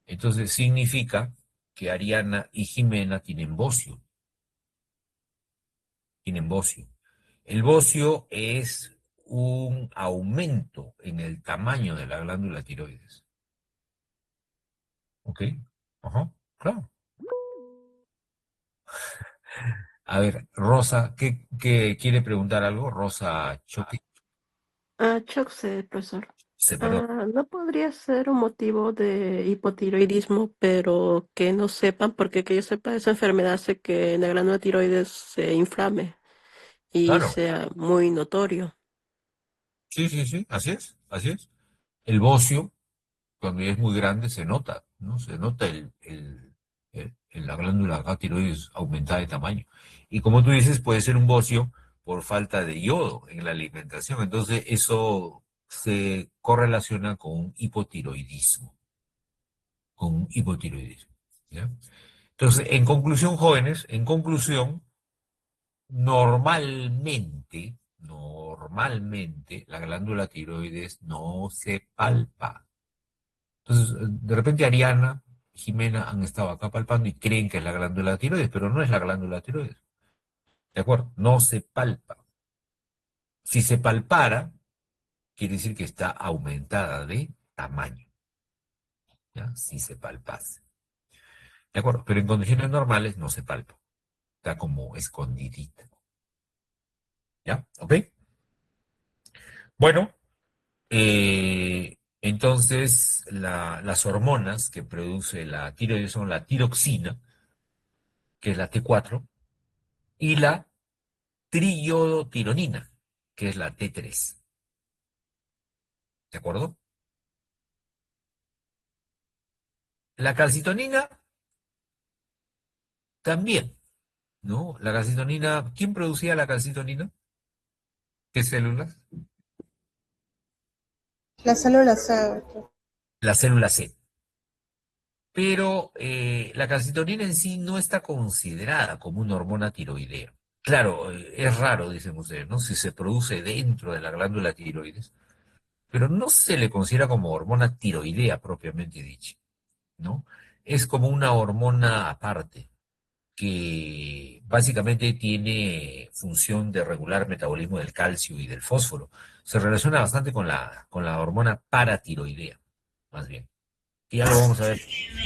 Entonces significa que Ariana y Jimena tienen bocio. Tienen bocio. El bocio es un aumento en el tamaño de la glándula tiroides. ¿Ok? Ajá, claro. A ver, Rosa, ¿qué quiere preguntar algo? Rosa Choque, Choxe, profesor. perdón. ¿No podría ser un motivo de hipotiroidismo, pero que no sepan, porque que yo sepa, esa enfermedad hace que la glándula tiroides se inflame y Claro, sea muy notorio? sí, sí, sí, así es, así es. El bocio, cuando ya es muy grande, se nota, ¿no? Se nota la glándula acá tiroides aumentada de tamaño. Y como tú dices, puede ser un bocio por falta de yodo en la alimentación. Entonces, eso se correlaciona con un hipotiroidismo, con un hipotiroidismo, ¿ya? Entonces, en conclusión, jóvenes, en conclusión, normalmente, la glándula tiroides no se palpa. Entonces, de repente Ariana, Jimena han estado acá palpando y creen que es la glándula tiroides, pero no es la glándula tiroides. ¿De acuerdo? No se palpa. Si se palpara, quiere decir que está aumentada de tamaño, ¿ya? Si se palpase. ¿De acuerdo? Pero en condiciones normales no se palpa. Está como escondidita. ¿Ya? ¿Ok? Bueno, entonces las hormonas que produce la tiroides son la tiroxina, que es la T4, y la triodotironina, que es la T3. ¿De acuerdo? La calcitonina también, ¿no? La calcitonina, ¿quién producía la calcitonina? ¿Qué células? La célula C. La célula C. Pero la calcitonina en sí no está considerada como una hormona tiroidea. Claro, es raro, dicen ustedes, ¿no? Si se produce dentro de la glándula tiroides, pero no se le considera como hormona tiroidea propiamente dicha, ¿no? Es como una hormona aparte, que básicamente tiene función de regular metabolismo del calcio y del fósforo. Se relaciona bastante con la hormona paratiroidea, más bien. Y ya lo vamos a ver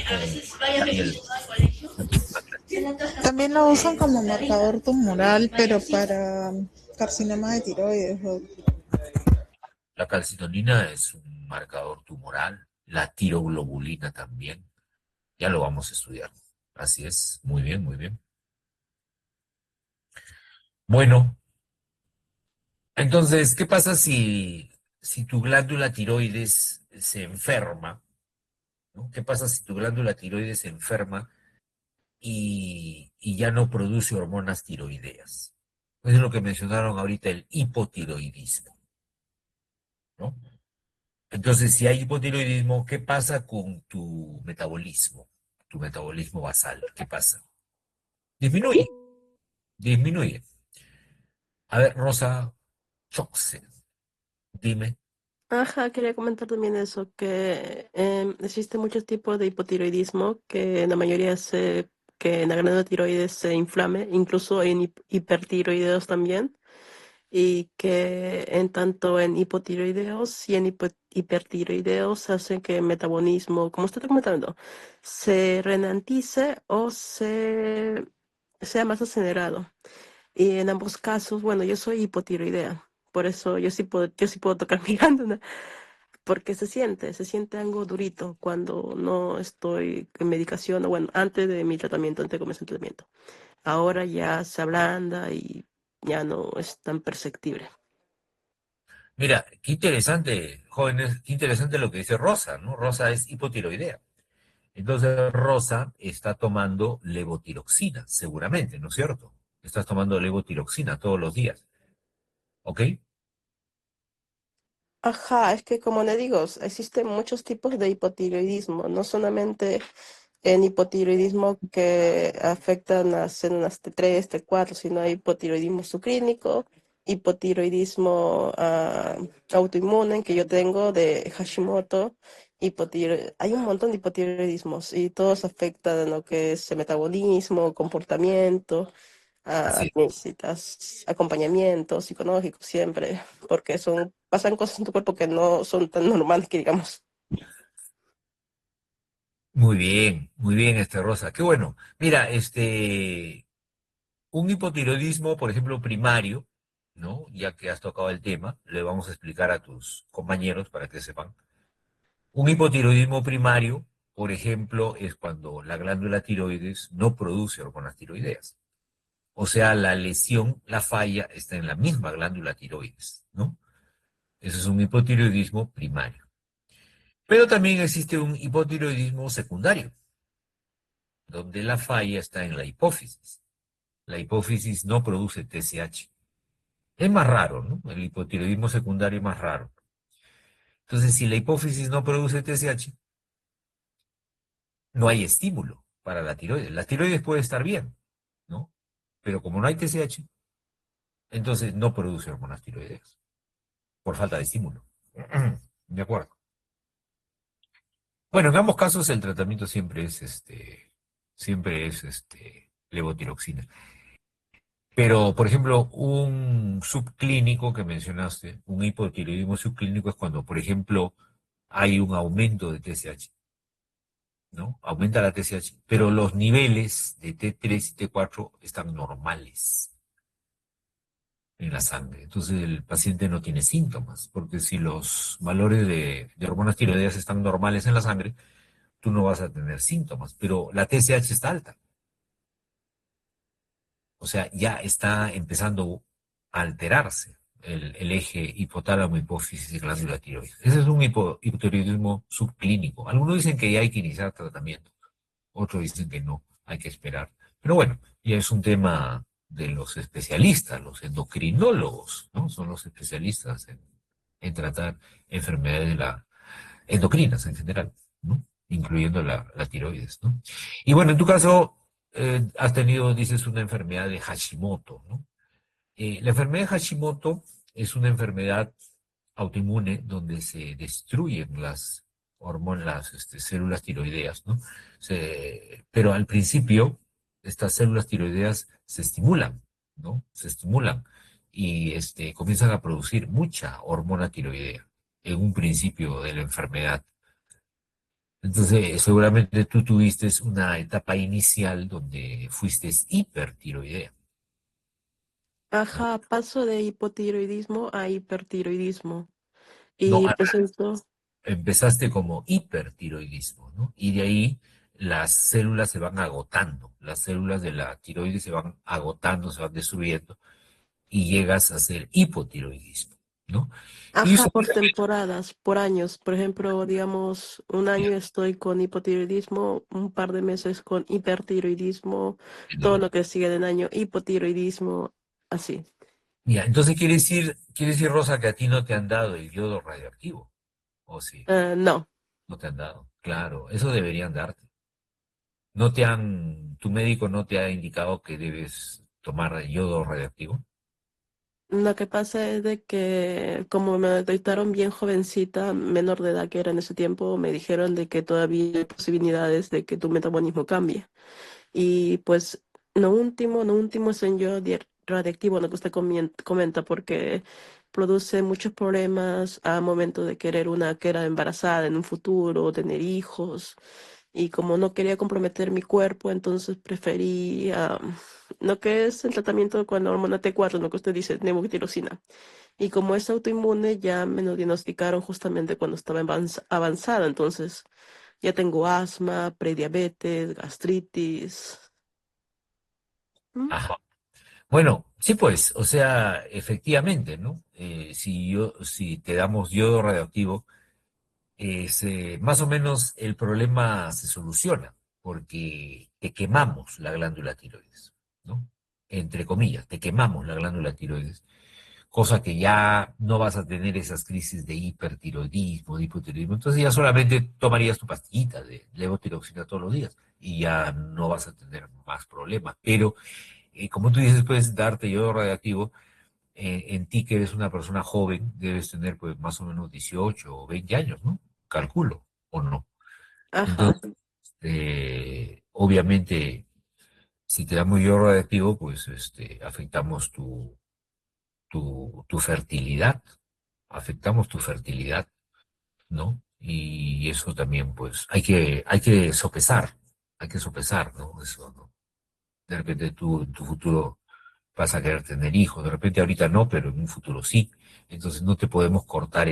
con Daniel. También lo usan como marcador tumoral, pero para carcinoma de tiroides. La calcitonina es un marcador tumoral, la tiroglobulina también. Ya lo vamos a estudiar. Así es, muy bien, muy bien. Bueno, entonces, ¿qué pasa si tu glándula tiroides se enferma? ¿No? ¿Qué pasa si tu glándula tiroides se enferma y ya no produce hormonas tiroideas? Eso es lo que mencionaron ahorita, el hipotiroidismo, ¿no? Entonces, si hay hipotiroidismo, ¿qué pasa con tu metabolismo? Tu metabolismo basal, ¿qué pasa? Disminuye, disminuye. A ver, Rosa Choxe, dime. Ajá, quería comentar también eso, que existe muchos tipos de hipotiroidismo, que la mayoría hace que la glándula tiroides se inflame, incluso en hipertiroideos también, y que en tanto en hipotiroideos y en hipertiroideos hacen que el metabolismo, como usted está comentando, se ralentice o sea más acelerado. Y en ambos casos, bueno, yo soy hipotiroidea, por eso yo sí puedo tocar mi glándula, porque se siente algo durito cuando no estoy en medicación, o bueno, antes de mi tratamiento, antes de comenzar el tratamiento. Ahora ya se ablanda y ya no es tan perceptible. Mira, qué interesante, jóvenes, qué interesante lo que dice Rosa, ¿no? Rosa es hipotiroidea. Entonces, Rosa está tomando levotiroxina, seguramente, ¿no es cierto? Estás tomando levotiroxina todos los días, ¿ok? Ajá, es que como le digo, existen muchos tipos de hipotiroidismo, no solamente en hipotiroidismo que afectan a células T3, T4, sino hay hipotiroidismo subclínico, hipotiroidismo autoinmune que yo tengo de Hashimoto, hay un montón de hipotiroidismos y todos afectan lo que es el metabolismo, comportamiento, Así es. necesitas acompañamiento psicológico siempre, porque pasan cosas en tu cuerpo que no son tan normales que digamos. Muy bien, Rosa, qué bueno. Mira, un hipotiroidismo, por ejemplo, primario, ¿no? Ya que has tocado el tema, le vamos a explicar a tus compañeros para que sepan. Un hipotiroidismo primario, por ejemplo, es cuando la glándula tiroides no produce hormonas tiroideas. O sea, la lesión, la falla está en la misma glándula tiroides, ¿no? Eso es un hipotiroidismo primario. Pero también existe un hipotiroidismo secundario, donde la falla está en la hipófisis. La hipófisis no produce TSH. Es más raro, ¿no? El hipotiroidismo secundario es más raro. Entonces, si la hipófisis no produce TSH, no hay estímulo para la tiroides. La tiroides puede estar bien, ¿no? Pero como no hay TSH, entonces no produce hormonas tiroideas por falta de estímulo. De acuerdo. Bueno, en ambos casos el tratamiento siempre es levotiroxina. Pero, por ejemplo, un subclínico que mencionaste, un hipotiroidismo subclínico es cuando, por ejemplo, hay un aumento de TSH, ¿no? Aumenta la TSH, pero los niveles de T3 y T4 están normales en la sangre. Entonces el paciente no tiene síntomas, porque si los valores de hormonas tiroideas están normales en la sangre, tú no vas a tener síntomas, pero la TSH está alta. O sea, ya está empezando a alterarse, el eje hipotálamo, hipófisis y glándula tiroides. Ese es un hipotiroidismo subclínico. Algunos dicen que ya hay que iniciar tratamiento, otros dicen que no, hay que esperar. Pero bueno, ya es un tema de los especialistas, los endocrinólogos, ¿no? Son los especialistas en tratar enfermedades de endocrinas en general, ¿no? Incluyendo la tiroides, ¿no? Y bueno, en tu caso, has tenido, dices, una enfermedad de Hashimoto, ¿no? La enfermedad de Hashimoto es una enfermedad autoinmune donde se destruyen las hormonas, células tiroideas, ¿no? Pero al principio, estas células tiroideas se estimulan, ¿no? Se estimulan y comienzan a producir mucha hormona tiroidea en un principio de la enfermedad. Entonces, seguramente tú tuviste una etapa inicial donde fuiste hipertiroidea, ¿no? Ajá, paso de hipotiroidismo a hipertiroidismo. No, Y presento, empezaste como hipertiroidismo, ¿no? Y de ahí las células se van agotando, las células de la tiroides se van agotando, se van destruyendo, y llegas a ser hipotiroidismo, ¿no? Y ajá, eso, por temporadas, por años. Por ejemplo, digamos, un año estoy con hipotiroidismo, un par de meses con hipertiroidismo, todo lo que sigue del año, hipotiroidismo, así. ya, entonces quiere decir, Rosa, que a ti no te han dado el yodo radioactivo, ¿o sí? No, No te han dado, claro, eso deberían darte. Tu médico no te ha indicado que debes tomar yodo radioactivo. lo que pasa es de que como me detectaron bien jovencita, menor de edad que era en ese tiempo, me dijeron de que todavía hay posibilidades de que tu metabolismo cambie. Y pues lo último es en yodo radiactivo, lo que usted comenta, porque produce muchos problemas a momento de querer una que era embarazada en un futuro, tener hijos. Y como no quería comprometer mi cuerpo, entonces preferí lo que es el tratamiento con la hormona T4, lo que usted dice, nebutirosina. Y como es autoinmune, ya me lo diagnosticaron justamente cuando estaba avanzada, entonces ya tengo asma, prediabetes, gastritis. ¿Mm? Ajá. Bueno, sí, pues, o sea, efectivamente, ¿no? Si te damos yodo radioactivo, más o menos el problema se soluciona, porque te quemamos la glándula tiroides, ¿no? Entre comillas, te quemamos la glándula tiroides, cosa que ya no vas a tener esas crisis de hipertiroidismo, de hipotiroidismo, entonces ya solamente tomarías tu pastillita de levotiroxina todos los días y ya no vas a tener más problemas, pero como tú dices, puedes darte yodo radioactivo. En ti que eres una persona joven, debes tener pues más o menos 18 o 20 años, ¿no? Calculo, ¿o no? Ajá, Entonces, obviamente, si te damos yodo radioactivo, pues afectamos tu fertilidad, afectamos tu fertilidad, ¿no? Y eso también, pues, hay que sopesar, ¿no? Eso, ¿no? De repente tú en tu futuro vas a querer tener hijos, de repente ahorita no, pero en un futuro sí. Entonces no te podemos cortar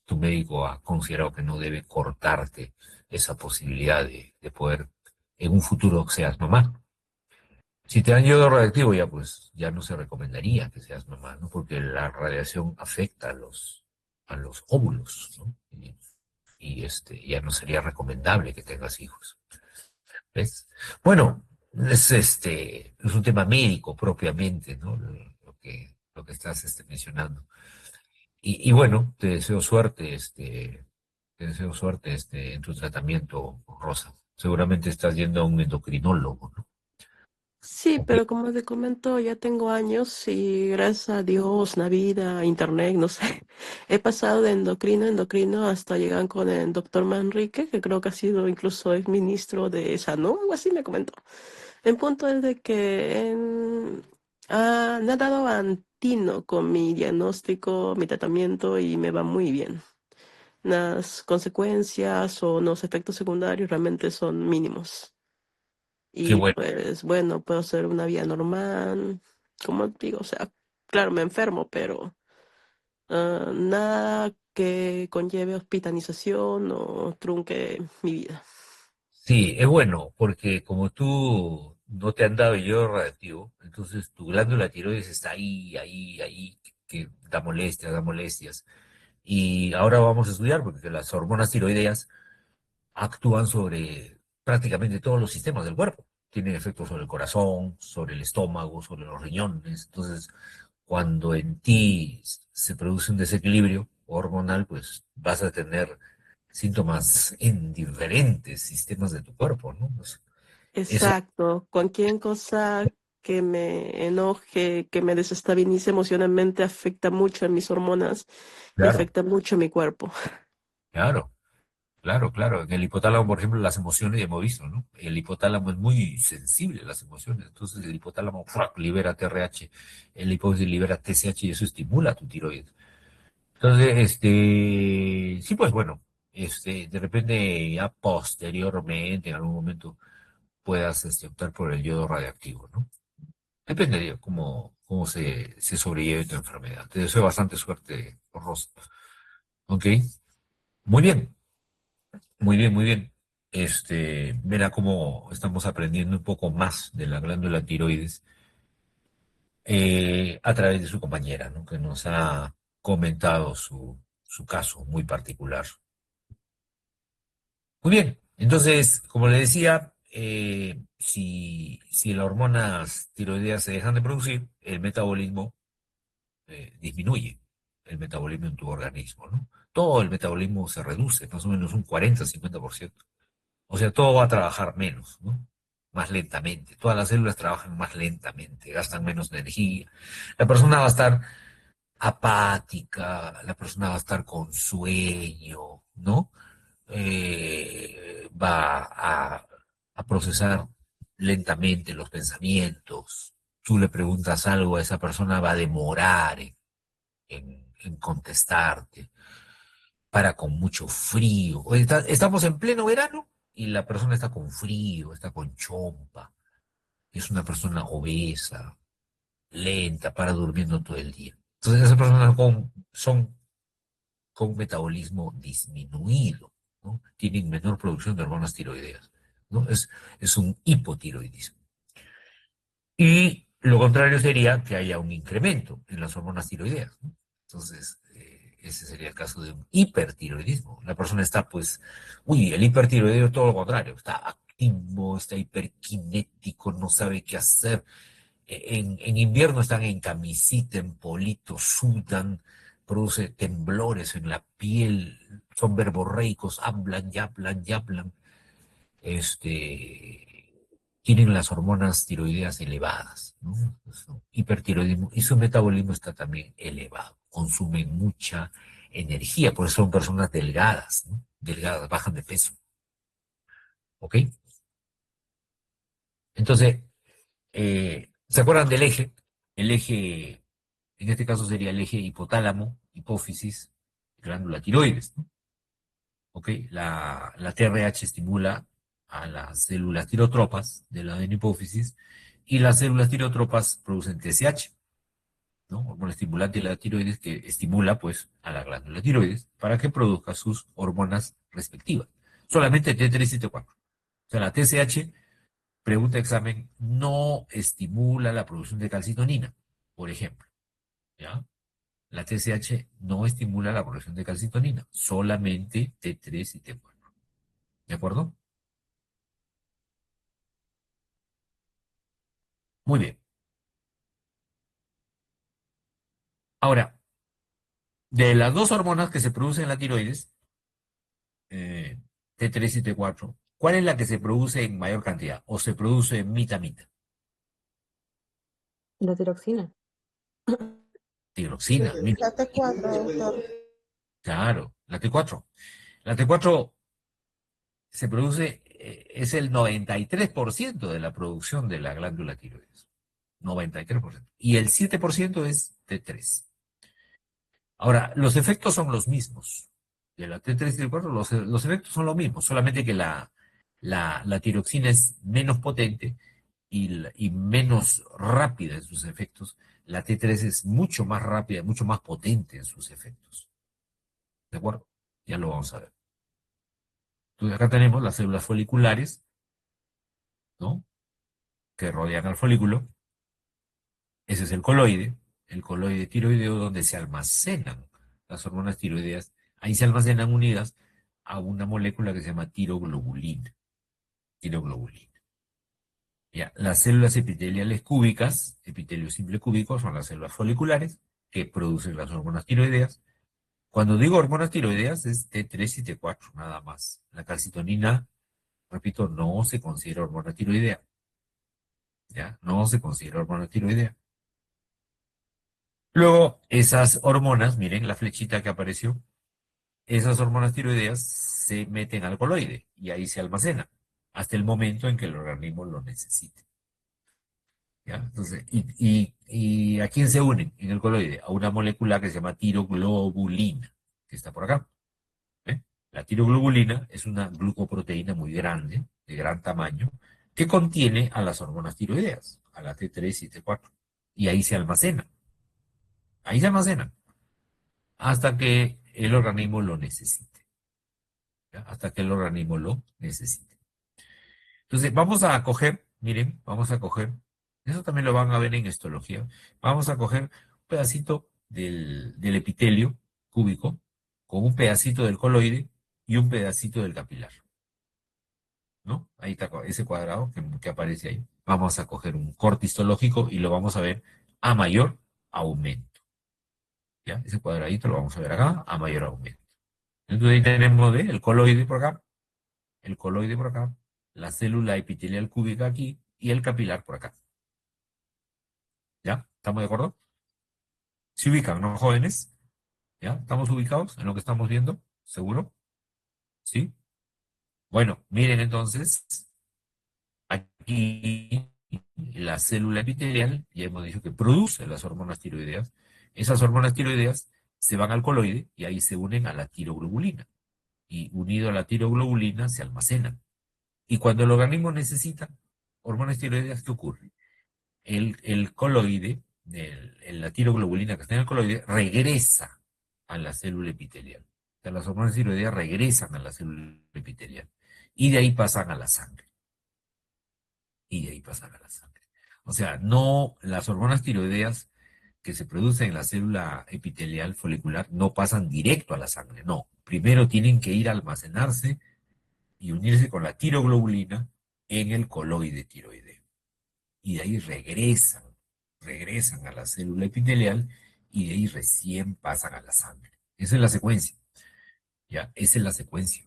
tu médico ha considerado que no debe cortarte esa posibilidad de poder en un futuro seas mamá. Si te dan yodo radiactivo ya pues ya no se recomendaría que seas mamá, ¿no? Porque la radiación afecta a los óvulos, ¿no? Y ya no sería recomendable que tengas hijos. ¿Ves? Bueno, es un tema médico propiamente, ¿no? Lo que estás mencionando. Y bueno, te deseo suerte en tu tratamiento, Rosa. Seguramente estás yendo a un endocrinólogo, ¿no? sí, Ok. pero como te comento, ya tengo años y gracias a Dios, Navidad, Internet, no sé, he pasado de endocrino a endocrino hasta llegar con el doctor Manrique, que creo que ha sido incluso el ministro de Salud, algo así me comentó. El punto es de que me ha dado Antino con mi diagnóstico, mi tratamiento y me va muy bien. Las consecuencias o los efectos secundarios realmente son mínimos. Qué Y bueno. pues bueno, puedo hacer una vida normal, como digo, o sea, claro, me enfermo, pero nada que conlleve hospitalización o trunque mi vida. Sí, es bueno, porque como tú no te han dado yodo radioactivo, entonces tu glándula tiroides está ahí, ahí, ahí, que da molestias, da molestias. Y ahora vamos a estudiar porque las hormonas tiroideas actúan sobre prácticamente todos los sistemas del cuerpo. Tienen efectos sobre el corazón, sobre el estómago, sobre los riñones. Entonces, cuando en ti se produce un desequilibrio hormonal, pues vas a tener síntomas en diferentes sistemas de tu cuerpo, ¿no? Pues, eso, Exacto. Cualquier cosa que me enoje, que me desestabilice emocionalmente, afecta mucho a mis hormonas y claro, afecta mucho a mi cuerpo. claro. Claro, claro. En el hipotálamo, por ejemplo, las emociones ya hemos visto, ¿no? El hipotálamo es muy sensible a las emociones. Entonces, el hipotálamo ¡fuac! Libera TRH, el hipófisis libera TSH y eso estimula tu tiroides. Entonces, sí, pues bueno, de repente ya posteriormente, en algún momento, puedas optar por el yodo radiactivo, ¿no? Depende de cómo se sobrelleve tu enfermedad. Te deseo bastante suerte, Rosa. ¿Ok? Muy bien. Muy bien, muy bien. Verá cómo estamos aprendiendo un poco más de la glándula tiroides a través de su compañera, ¿no? Que nos ha comentado su caso muy particular. Muy bien, entonces, como le decía, si las hormonas tiroideas se dejan de producir, el metabolismo disminuye, el metabolismo en tu organismo, ¿no? Todo el metabolismo se reduce, más o menos un 40-50%. O sea, todo va a trabajar menos, ¿no? Más lentamente. Todas las células trabajan más lentamente, gastan menos energía. La persona va a estar apática, la persona va a estar con sueño, ¿no? Va a procesar lentamente los pensamientos. Tú le preguntas algo a esa persona, va a demorar en contestarte, para con mucho frío. Oye, estamos en pleno verano y la persona está con frío, está con chompa, es una persona obesa, lenta, para durmiendo todo el día. Entonces esas personas con metabolismo disminuido, ¿no? Tienen menor producción de hormonas tiroideas, ¿no? Es un hipotiroidismo. Y lo contrario sería que haya un incremento en las hormonas tiroideas, ¿no? Entonces, ese sería el caso de un hipertiroidismo. La persona está, pues, el hipertiroideo es todo lo contrario, está activo, está hiperkinético, no sabe qué hacer. En invierno están en camisita, en polito, sudan, produce temblores en la piel, son verborreicos, hablan y hablan y hablan tienen las hormonas tiroideas elevadas, ¿no? Su hipertiroidismo y su metabolismo está también elevado, consumen mucha energía, por eso son personas delgadas, ¿no? Delgadas, bajan de peso, ¿ok? Entonces, ¿se acuerdan del eje? El eje, en este caso sería el eje hipotálamo, hipófisis, glándula tiroides, ¿no? ¿Ok? La TRH estimula a las células tirotropas de la adenohipófisis y las células tirotropas producen TSH, ¿no? Hormona estimulante de la tiroides que estimula, pues, a la glándula tiroides para que produzca sus hormonas respectivas. Solamente T3 y T4. O sea, la TSH, pregunta examen, no estimula la producción de calcitonina, por ejemplo, ¿ya? La TSH no estimula la producción de calcitonina, solamente T3 y T4. ¿De acuerdo? Muy bien. Ahora, de las dos hormonas que se producen en la tiroides, eh, T3 y T4, ¿cuál es la que se produce en mayor cantidad? ¿O se produce mitad-mitad? La tiroxina. Tiroxina, mira, La T4, doctor. claro, la T4. La T4 se produce, es el 93% de la producción de la glándula tiroides. 93%. Y el 7% es T3. Ahora, los efectos son los mismos. De la T3 y T4, los efectos son los mismos, solamente que la tiroxina es menos potente y menos rápida en sus efectos. La T3 es mucho más rápida, mucho más potente en sus efectos. ¿De acuerdo? Ya lo vamos a ver. Entonces acá tenemos las células foliculares, ¿no? Que rodean al folículo. Ese es el coloide. el coloide tiroideo, donde se almacenan las hormonas tiroideas. Ahí se almacenan unidas a una molécula que se llama tiroglobulina. Tiroglobulina. Ya, las células epiteliales cúbicas, epitelio simple cúbico, son las células foliculares que producen las hormonas tiroideas. Cuando digo hormonas tiroideas es T3 y T4, nada más. La calcitonina, repito, no se considera hormona tiroidea. ¿Ya? No se considera hormona tiroidea. Luego, esas hormonas, miren la flechita que apareció, esas hormonas tiroideas se meten al coloide y ahí se almacenan hasta el momento en que el organismo lo necesite. ¿Ya? Entonces, ¿y a quién se unen en el coloide? A una molécula que se llama tiroglobulina, que está por acá. ¿Ve? La tiroglobulina es una glucoproteína muy grande, de gran tamaño, que contiene a las hormonas tiroideas, a la T3 y T4. Y ahí se almacena. Ahí se almacenan. Hasta que el organismo lo necesite. ¿Ya? Hasta que el organismo lo necesite. Entonces, vamos a coger, miren, vamos a coger, eso también lo van a ver en histología, vamos a coger un pedacito del epitelio cúbico con un pedacito del coloide y un pedacito del capilar. ¿No? Ahí está ese cuadrado que aparece ahí. Vamos a coger un corte histológico y lo vamos a ver a mayor aumento. ¿Ya? Ese cuadradito lo vamos a ver acá, a mayor aumento. Entonces ahí tenemos el coloide por acá, el coloide por acá, la célula epitelial cúbica aquí y el capilar por acá. ¿Ya? ¿Estamos de acuerdo? ¿Se ubican, no, jóvenes? ¿Ya? ¿Estamos ubicados en lo que estamos viendo? ¿Seguro? ¿Sí? Bueno, miren entonces, aquí la célula epitelial, ya hemos dicho que produce las hormonas tiroideas. Esas hormonas tiroideas se van al coloide y ahí se unen a la tiroglobulina. Y unido a la tiroglobulina se almacenan. Y cuando el organismo necesita hormonas tiroideas, ¿qué ocurre? El coloide, la tiroglobulina que está en el coloide, regresa a la célula epitelial. O sea, las hormonas tiroideas regresan a la célula epitelial. Y de ahí pasan a la sangre. Y de ahí pasan a la sangre. O sea, no, las hormonas tiroideas que se producen en la célula epitelial folicular no pasan directo a la sangre, no. Primero tienen que ir a almacenarse y unirse con la tiroglobulina en el coloide tiroideo. Y de ahí regresan a la célula epitelial y de ahí recién pasan a la sangre. Esa es la secuencia. Ya, esa es la secuencia.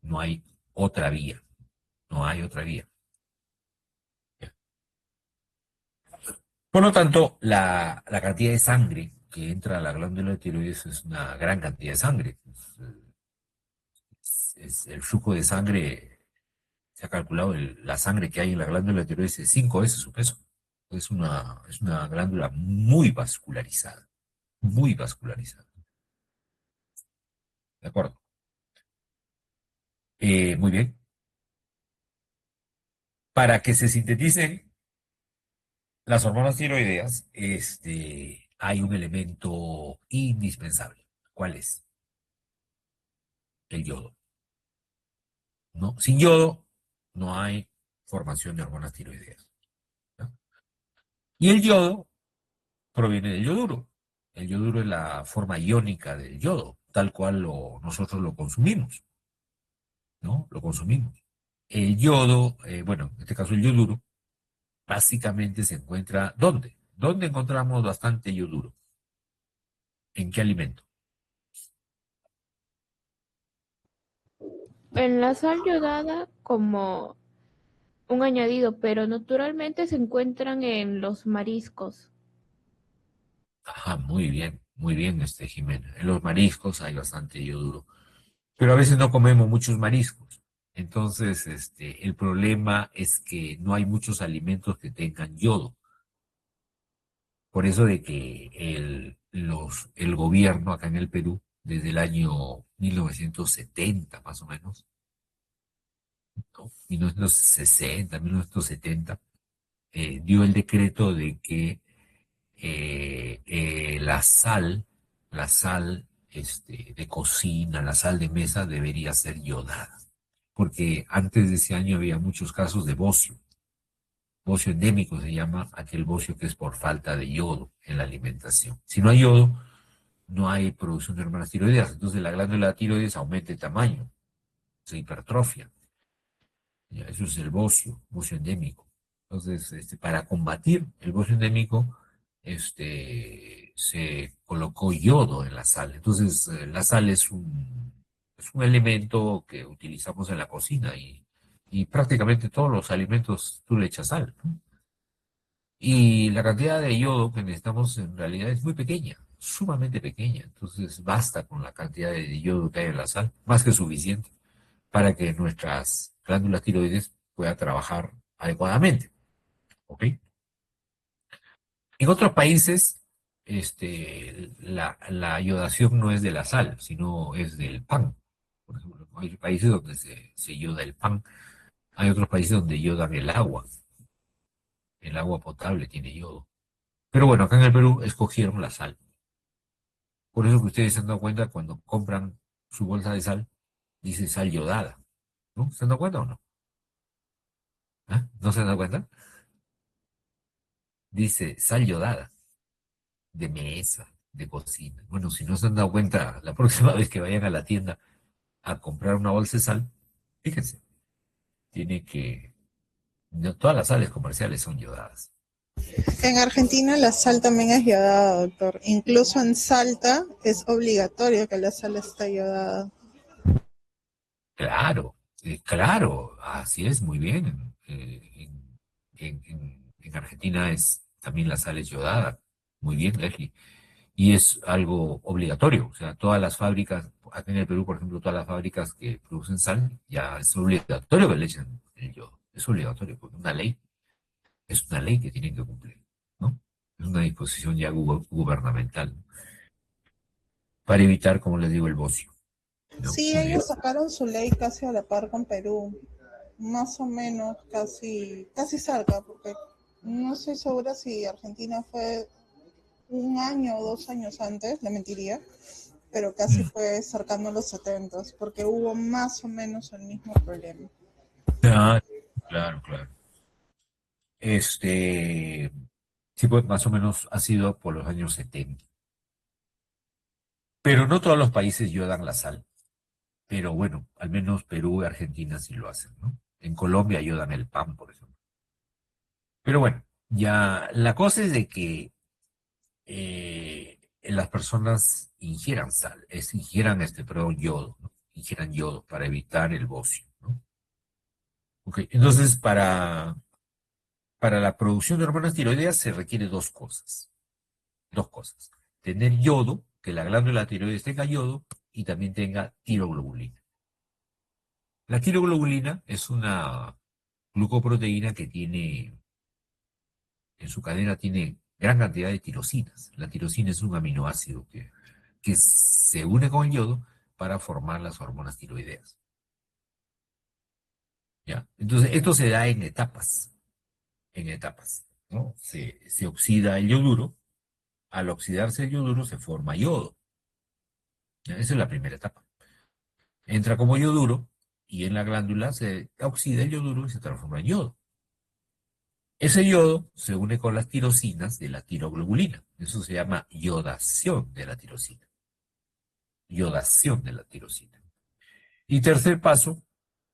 No hay otra vía. No hay otra vía. Ya. Por lo tanto, la cantidad de sangre que entra a la glándula de tiroides es una gran cantidad de sangre. Es el flujo de sangre, se ha calculado, la sangre que hay en la glándula de tiroides es 5 veces su peso. Es una glándula muy vascularizada. Muy vascularizada. ¿De acuerdo? Muy bien. Para que se sinteticen las hormonas tiroideas, hay un elemento indispensable. ¿Cuál es? El yodo. ¿No? Sin yodo no hay formación de hormonas tiroideas. ¿No? Y el yodo proviene del yoduro. El yoduro es la forma iónica del yodo, tal cual nosotros lo consumimos. ¿No? Lo consumimos. El yodo, bueno, en este caso el yoduro, básicamente se encuentra, ¿dónde? ¿Dónde encontramos bastante yoduro? ¿En qué alimento? En la sal yodada como un añadido, pero naturalmente se encuentran en los mariscos. Ajá, muy bien, Jimena. En los mariscos hay bastante yoduro, pero a veces no comemos muchos mariscos. Entonces, el problema es que no hay muchos alimentos que tengan yodo. Por eso de que el gobierno acá en el Perú, desde el año 1970 más o menos, ¿no? 1960, 1970, dio el decreto de que la sal de cocina, la sal de mesa debería ser yodada, porque antes de ese año había muchos casos de bocio, Bocio endémico se llama aquel bocio que es por falta de yodo en la alimentación. Si no hay yodo, no hay producción de hormonas tiroideas. Entonces la glándula tiroides aumenta de tamaño, se hipertrofia. Ya, eso es el bocio endémico. Entonces, para combatir el bocio endémico, se colocó yodo en la sal. Entonces, la sal es un elemento que utilizamos en la cocina y prácticamente todos los alimentos tú le echas sal, ¿no? Y la cantidad de yodo que necesitamos en realidad es muy pequeña, sumamente pequeña. Entonces, basta con la cantidad de yodo que hay en la sal, más que suficiente para que nuestras glándulas tiroides puedan trabajar adecuadamente. ¿Ok? En otros países, la yodación no es de la sal, sino es del pan. Por ejemplo, hay países donde se yoda el pan, hay otros países donde yodan el agua. El agua potable tiene yodo. Pero bueno, acá en el Perú escogieron la sal. Por eso que ustedes se han dado cuenta cuando compran su bolsa de sal, dice sal yodada. ¿No? ¿Se han dado cuenta o no? ¿Ah? ¿No se han dado cuenta? Dice sal yodada, de mesa, de cocina. Bueno, si no se han dado cuenta, la próxima vez que vayan a la tienda a comprar una bolsa de sal, fíjense, tiene que... No, todas las sales comerciales son yodadas. En Argentina la sal también es yodada, doctor. Incluso en Salta es obligatorio que la sal esté yodada. Claro, claro, así es, muy bien. En Argentina también la sal es yodada. Muy bien, Leslie. Y es algo obligatorio. O sea, todas las fábricas, acá en el Perú, por ejemplo, todas las fábricas que producen sal, ya es obligatorio que le echen el yodo. Es obligatorio, porque es una ley que tienen que cumplir, ¿no? Es una disposición ya gubernamental, ¿no? Para evitar, como les digo, el bocio, ¿no? Sí, Muy bien. ellos sacaron su ley casi a la par con Perú, más o menos casi cerca, porque no estoy segura si Argentina fue un año o 2 años antes, le mentiría, pero casi Mm. fue cercano a los 70, porque hubo más o menos el mismo problema. Claro, claro, claro. Este, sí, pues más o menos ha sido por los años 70. Pero no todos los países yodan la sal. Pero bueno, al menos Perú y Argentina sí lo hacen, ¿no? En Colombia yodan el pan, por ejemplo. Pero bueno, ya la cosa es de que las personas ingieran sal, ingieran perdón, yodo, ¿no? Ingieran yodo para evitar el bocio, ¿no? Ok, entonces para la producción de hormonas tiroideas se requiere dos cosas. Dos cosas. Tener yodo, que la glándula tiroides tenga yodo y también tenga tiroglobulina. La tiroglobulina es una glucoproteína que en su cadena tiene gran cantidad de tirosinas. La tirosina es un aminoácido que se une con el yodo para formar las hormonas tiroideas. ¿Ya? Entonces, esto se da en etapas, ¿no? Se oxida el yoduro, al oxidarse el yoduro se forma yodo. ¿Ya? Esa es la primera etapa. Entra como yoduro y en la glándula se oxida el yoduro y se transforma en yodo. Ese yodo se une con las tirosinas de la tiroglobulina. Eso se llama yodación de la tirosina. Yodación de la tirosina. Y tercer paso,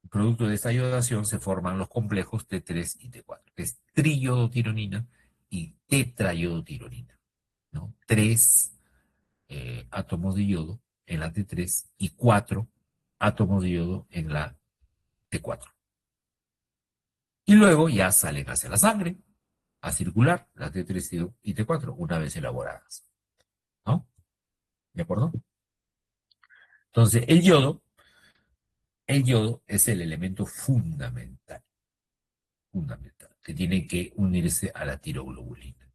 producto de esta yodación se forman los complejos T3 y T4, que es triyodotironina y tetrayodotironina, ¿no? Tres átomos de yodo en la T3 y cuatro átomos de yodo en la T4. Y luego ya salen hacia la sangre a circular las T3 y T4 una vez elaboradas, ¿no? ¿De acuerdo? Entonces, el yodo es el elemento fundamental, que tiene que unirse a la tiroglobulina,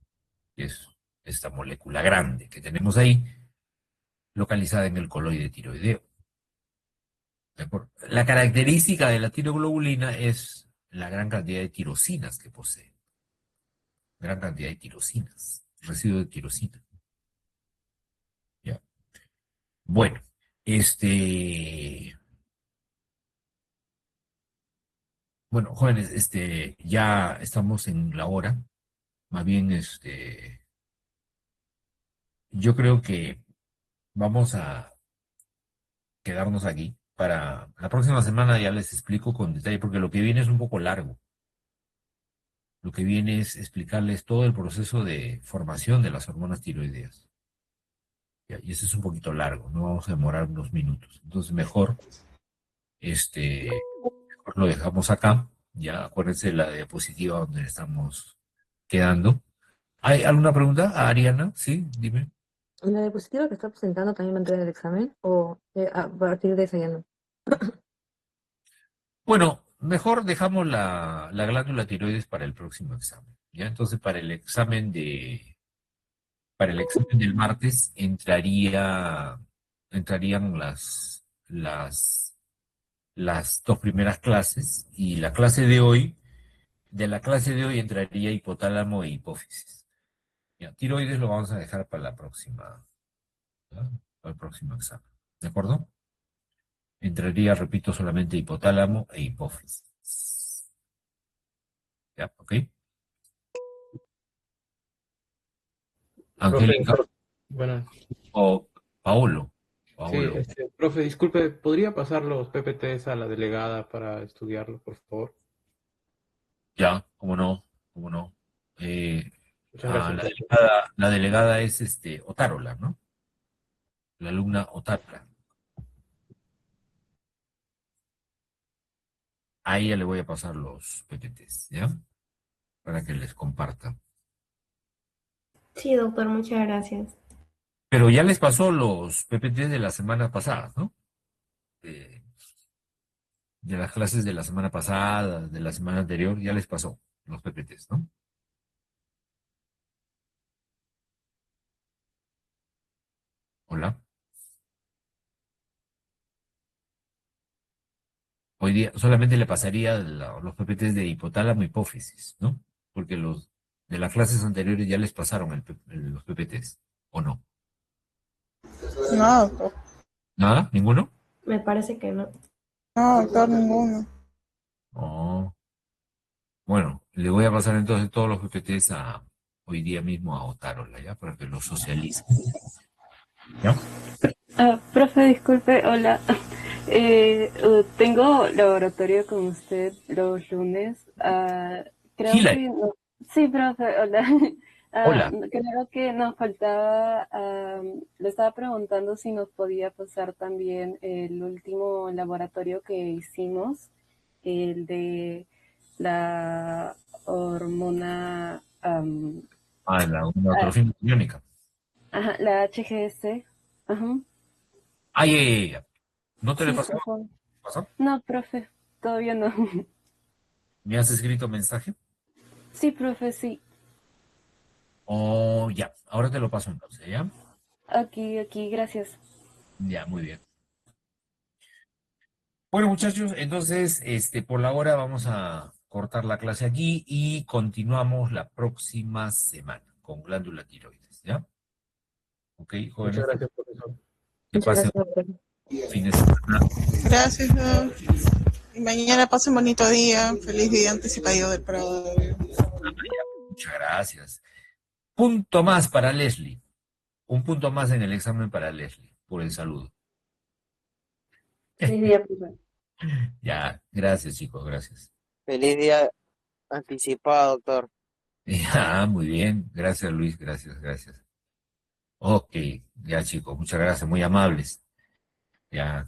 que es esta molécula grande que tenemos ahí, localizada en el coloide tiroideo. ¿De acuerdo? La característica de la tiroglobulina es la gran cantidad de tirosinas que posee. Gran cantidad de tirosinas, residuo de tirosina. ¿Ya? Bueno, este... Bueno, jóvenes, ya estamos en la hora. Más bien, yo creo que vamos a quedarnos aquí. Para la próxima semana ya les explico con detalle, porque lo que viene es un poco largo. Lo que viene es explicarles todo el proceso de formación de las hormonas tiroideas. Ya, y eso es un poquito largo, no vamos a demorar unos minutos. Entonces, mejor lo dejamos acá. Ya, acuérdense de la diapositiva donde estamos quedando. ¿Hay alguna pregunta a Ariana? Sí, dime. ¿La diapositiva que está presentando también va a entrar en el examen? ¿O a partir de esa ya no? Bueno, mejor dejamos la glándula tiroides para el próximo examen. ¿Ya? Entonces, para el examen del martes entrarían las dos primeras clases y de la clase de hoy entraría hipotálamo e hipófisis. Ya, tiroides lo vamos a dejar para la próxima, ¿ya? Para el próximo examen. ¿De acuerdo? Entraría, repito, solamente hipotálamo e hipófisis. ¿Ya? ¿Ok? Profe, Angélica bueno, o Paolo. sí, Paolo. profe, disculpe, ¿podría pasar los PPTs a la delegada para estudiarlo, por favor? Ya, cómo no, cómo no. Eh, Muchas gracias, la profe. delegada es Otárola, ¿no? La alumna Otárola. A ella le voy a pasar los PPTs, ¿ya? Para que les compartan. Sí, doctor, muchas gracias. Pero ya les pasó los PPTs de la semana pasada, ¿no? De, de las clases de la semana pasada, de la semana anterior, ya les pasó los PPTs, ¿no? Hola. Hoy día solamente le pasaría los PPTs de hipotálamo hipófisis, ¿no? Porque los de las clases anteriores ya les pasaron los PPTs, ¿o no? No, doctor. ¿Nada? ¿Ninguno? Me parece que no. No, doctor, ninguno. Oh. Bueno, le voy a pasar entonces todos los PPTs hoy día mismo a Otárola, ¿ya? Para que los socialice. ¿Ya? Profe, disculpe, hola. Tengo laboratorio con usted los lunes. Creo Hilary, que no. Sí, profe, hola. hola. Creo que nos faltaba, le estaba preguntando si nos podía pasar también el último laboratorio que hicimos, el de la hormona, Una atrofina iónica. ajá, la HGS. Ajá. Ay, ay, ay, ay. ¿No te le Sí, pasó? por favor. ¿Pasó? No, profe, todavía no. ¿Me has escrito mensaje? Sí, profe, sí. Oh, ya. Ahora te lo paso entonces, ¿ya? Aquí, gracias. Ya, muy bien. Bueno, muchachos, entonces, por la hora vamos a cortar la clase aquí y continuamos la próxima semana con glándula tiroides, ¿ya? Ok, Muchas jóvenes, gracias, profesor. que Muchas pasen gracias, doctor. un fin de semana. Gracias, doc. Y mañana pasen bonito día. Feliz día anticipado del Prado. Muchas gracias. Punto más para Leslie. Un punto más en el examen para Leslie, por el saludo. Feliz día, profe. Ya, gracias, chicos, gracias. Feliz día anticipado, doctor. Ya, muy bien. Gracias, Luis, gracias, gracias. Ok, ya, chicos, muchas gracias, muy amables. Ya.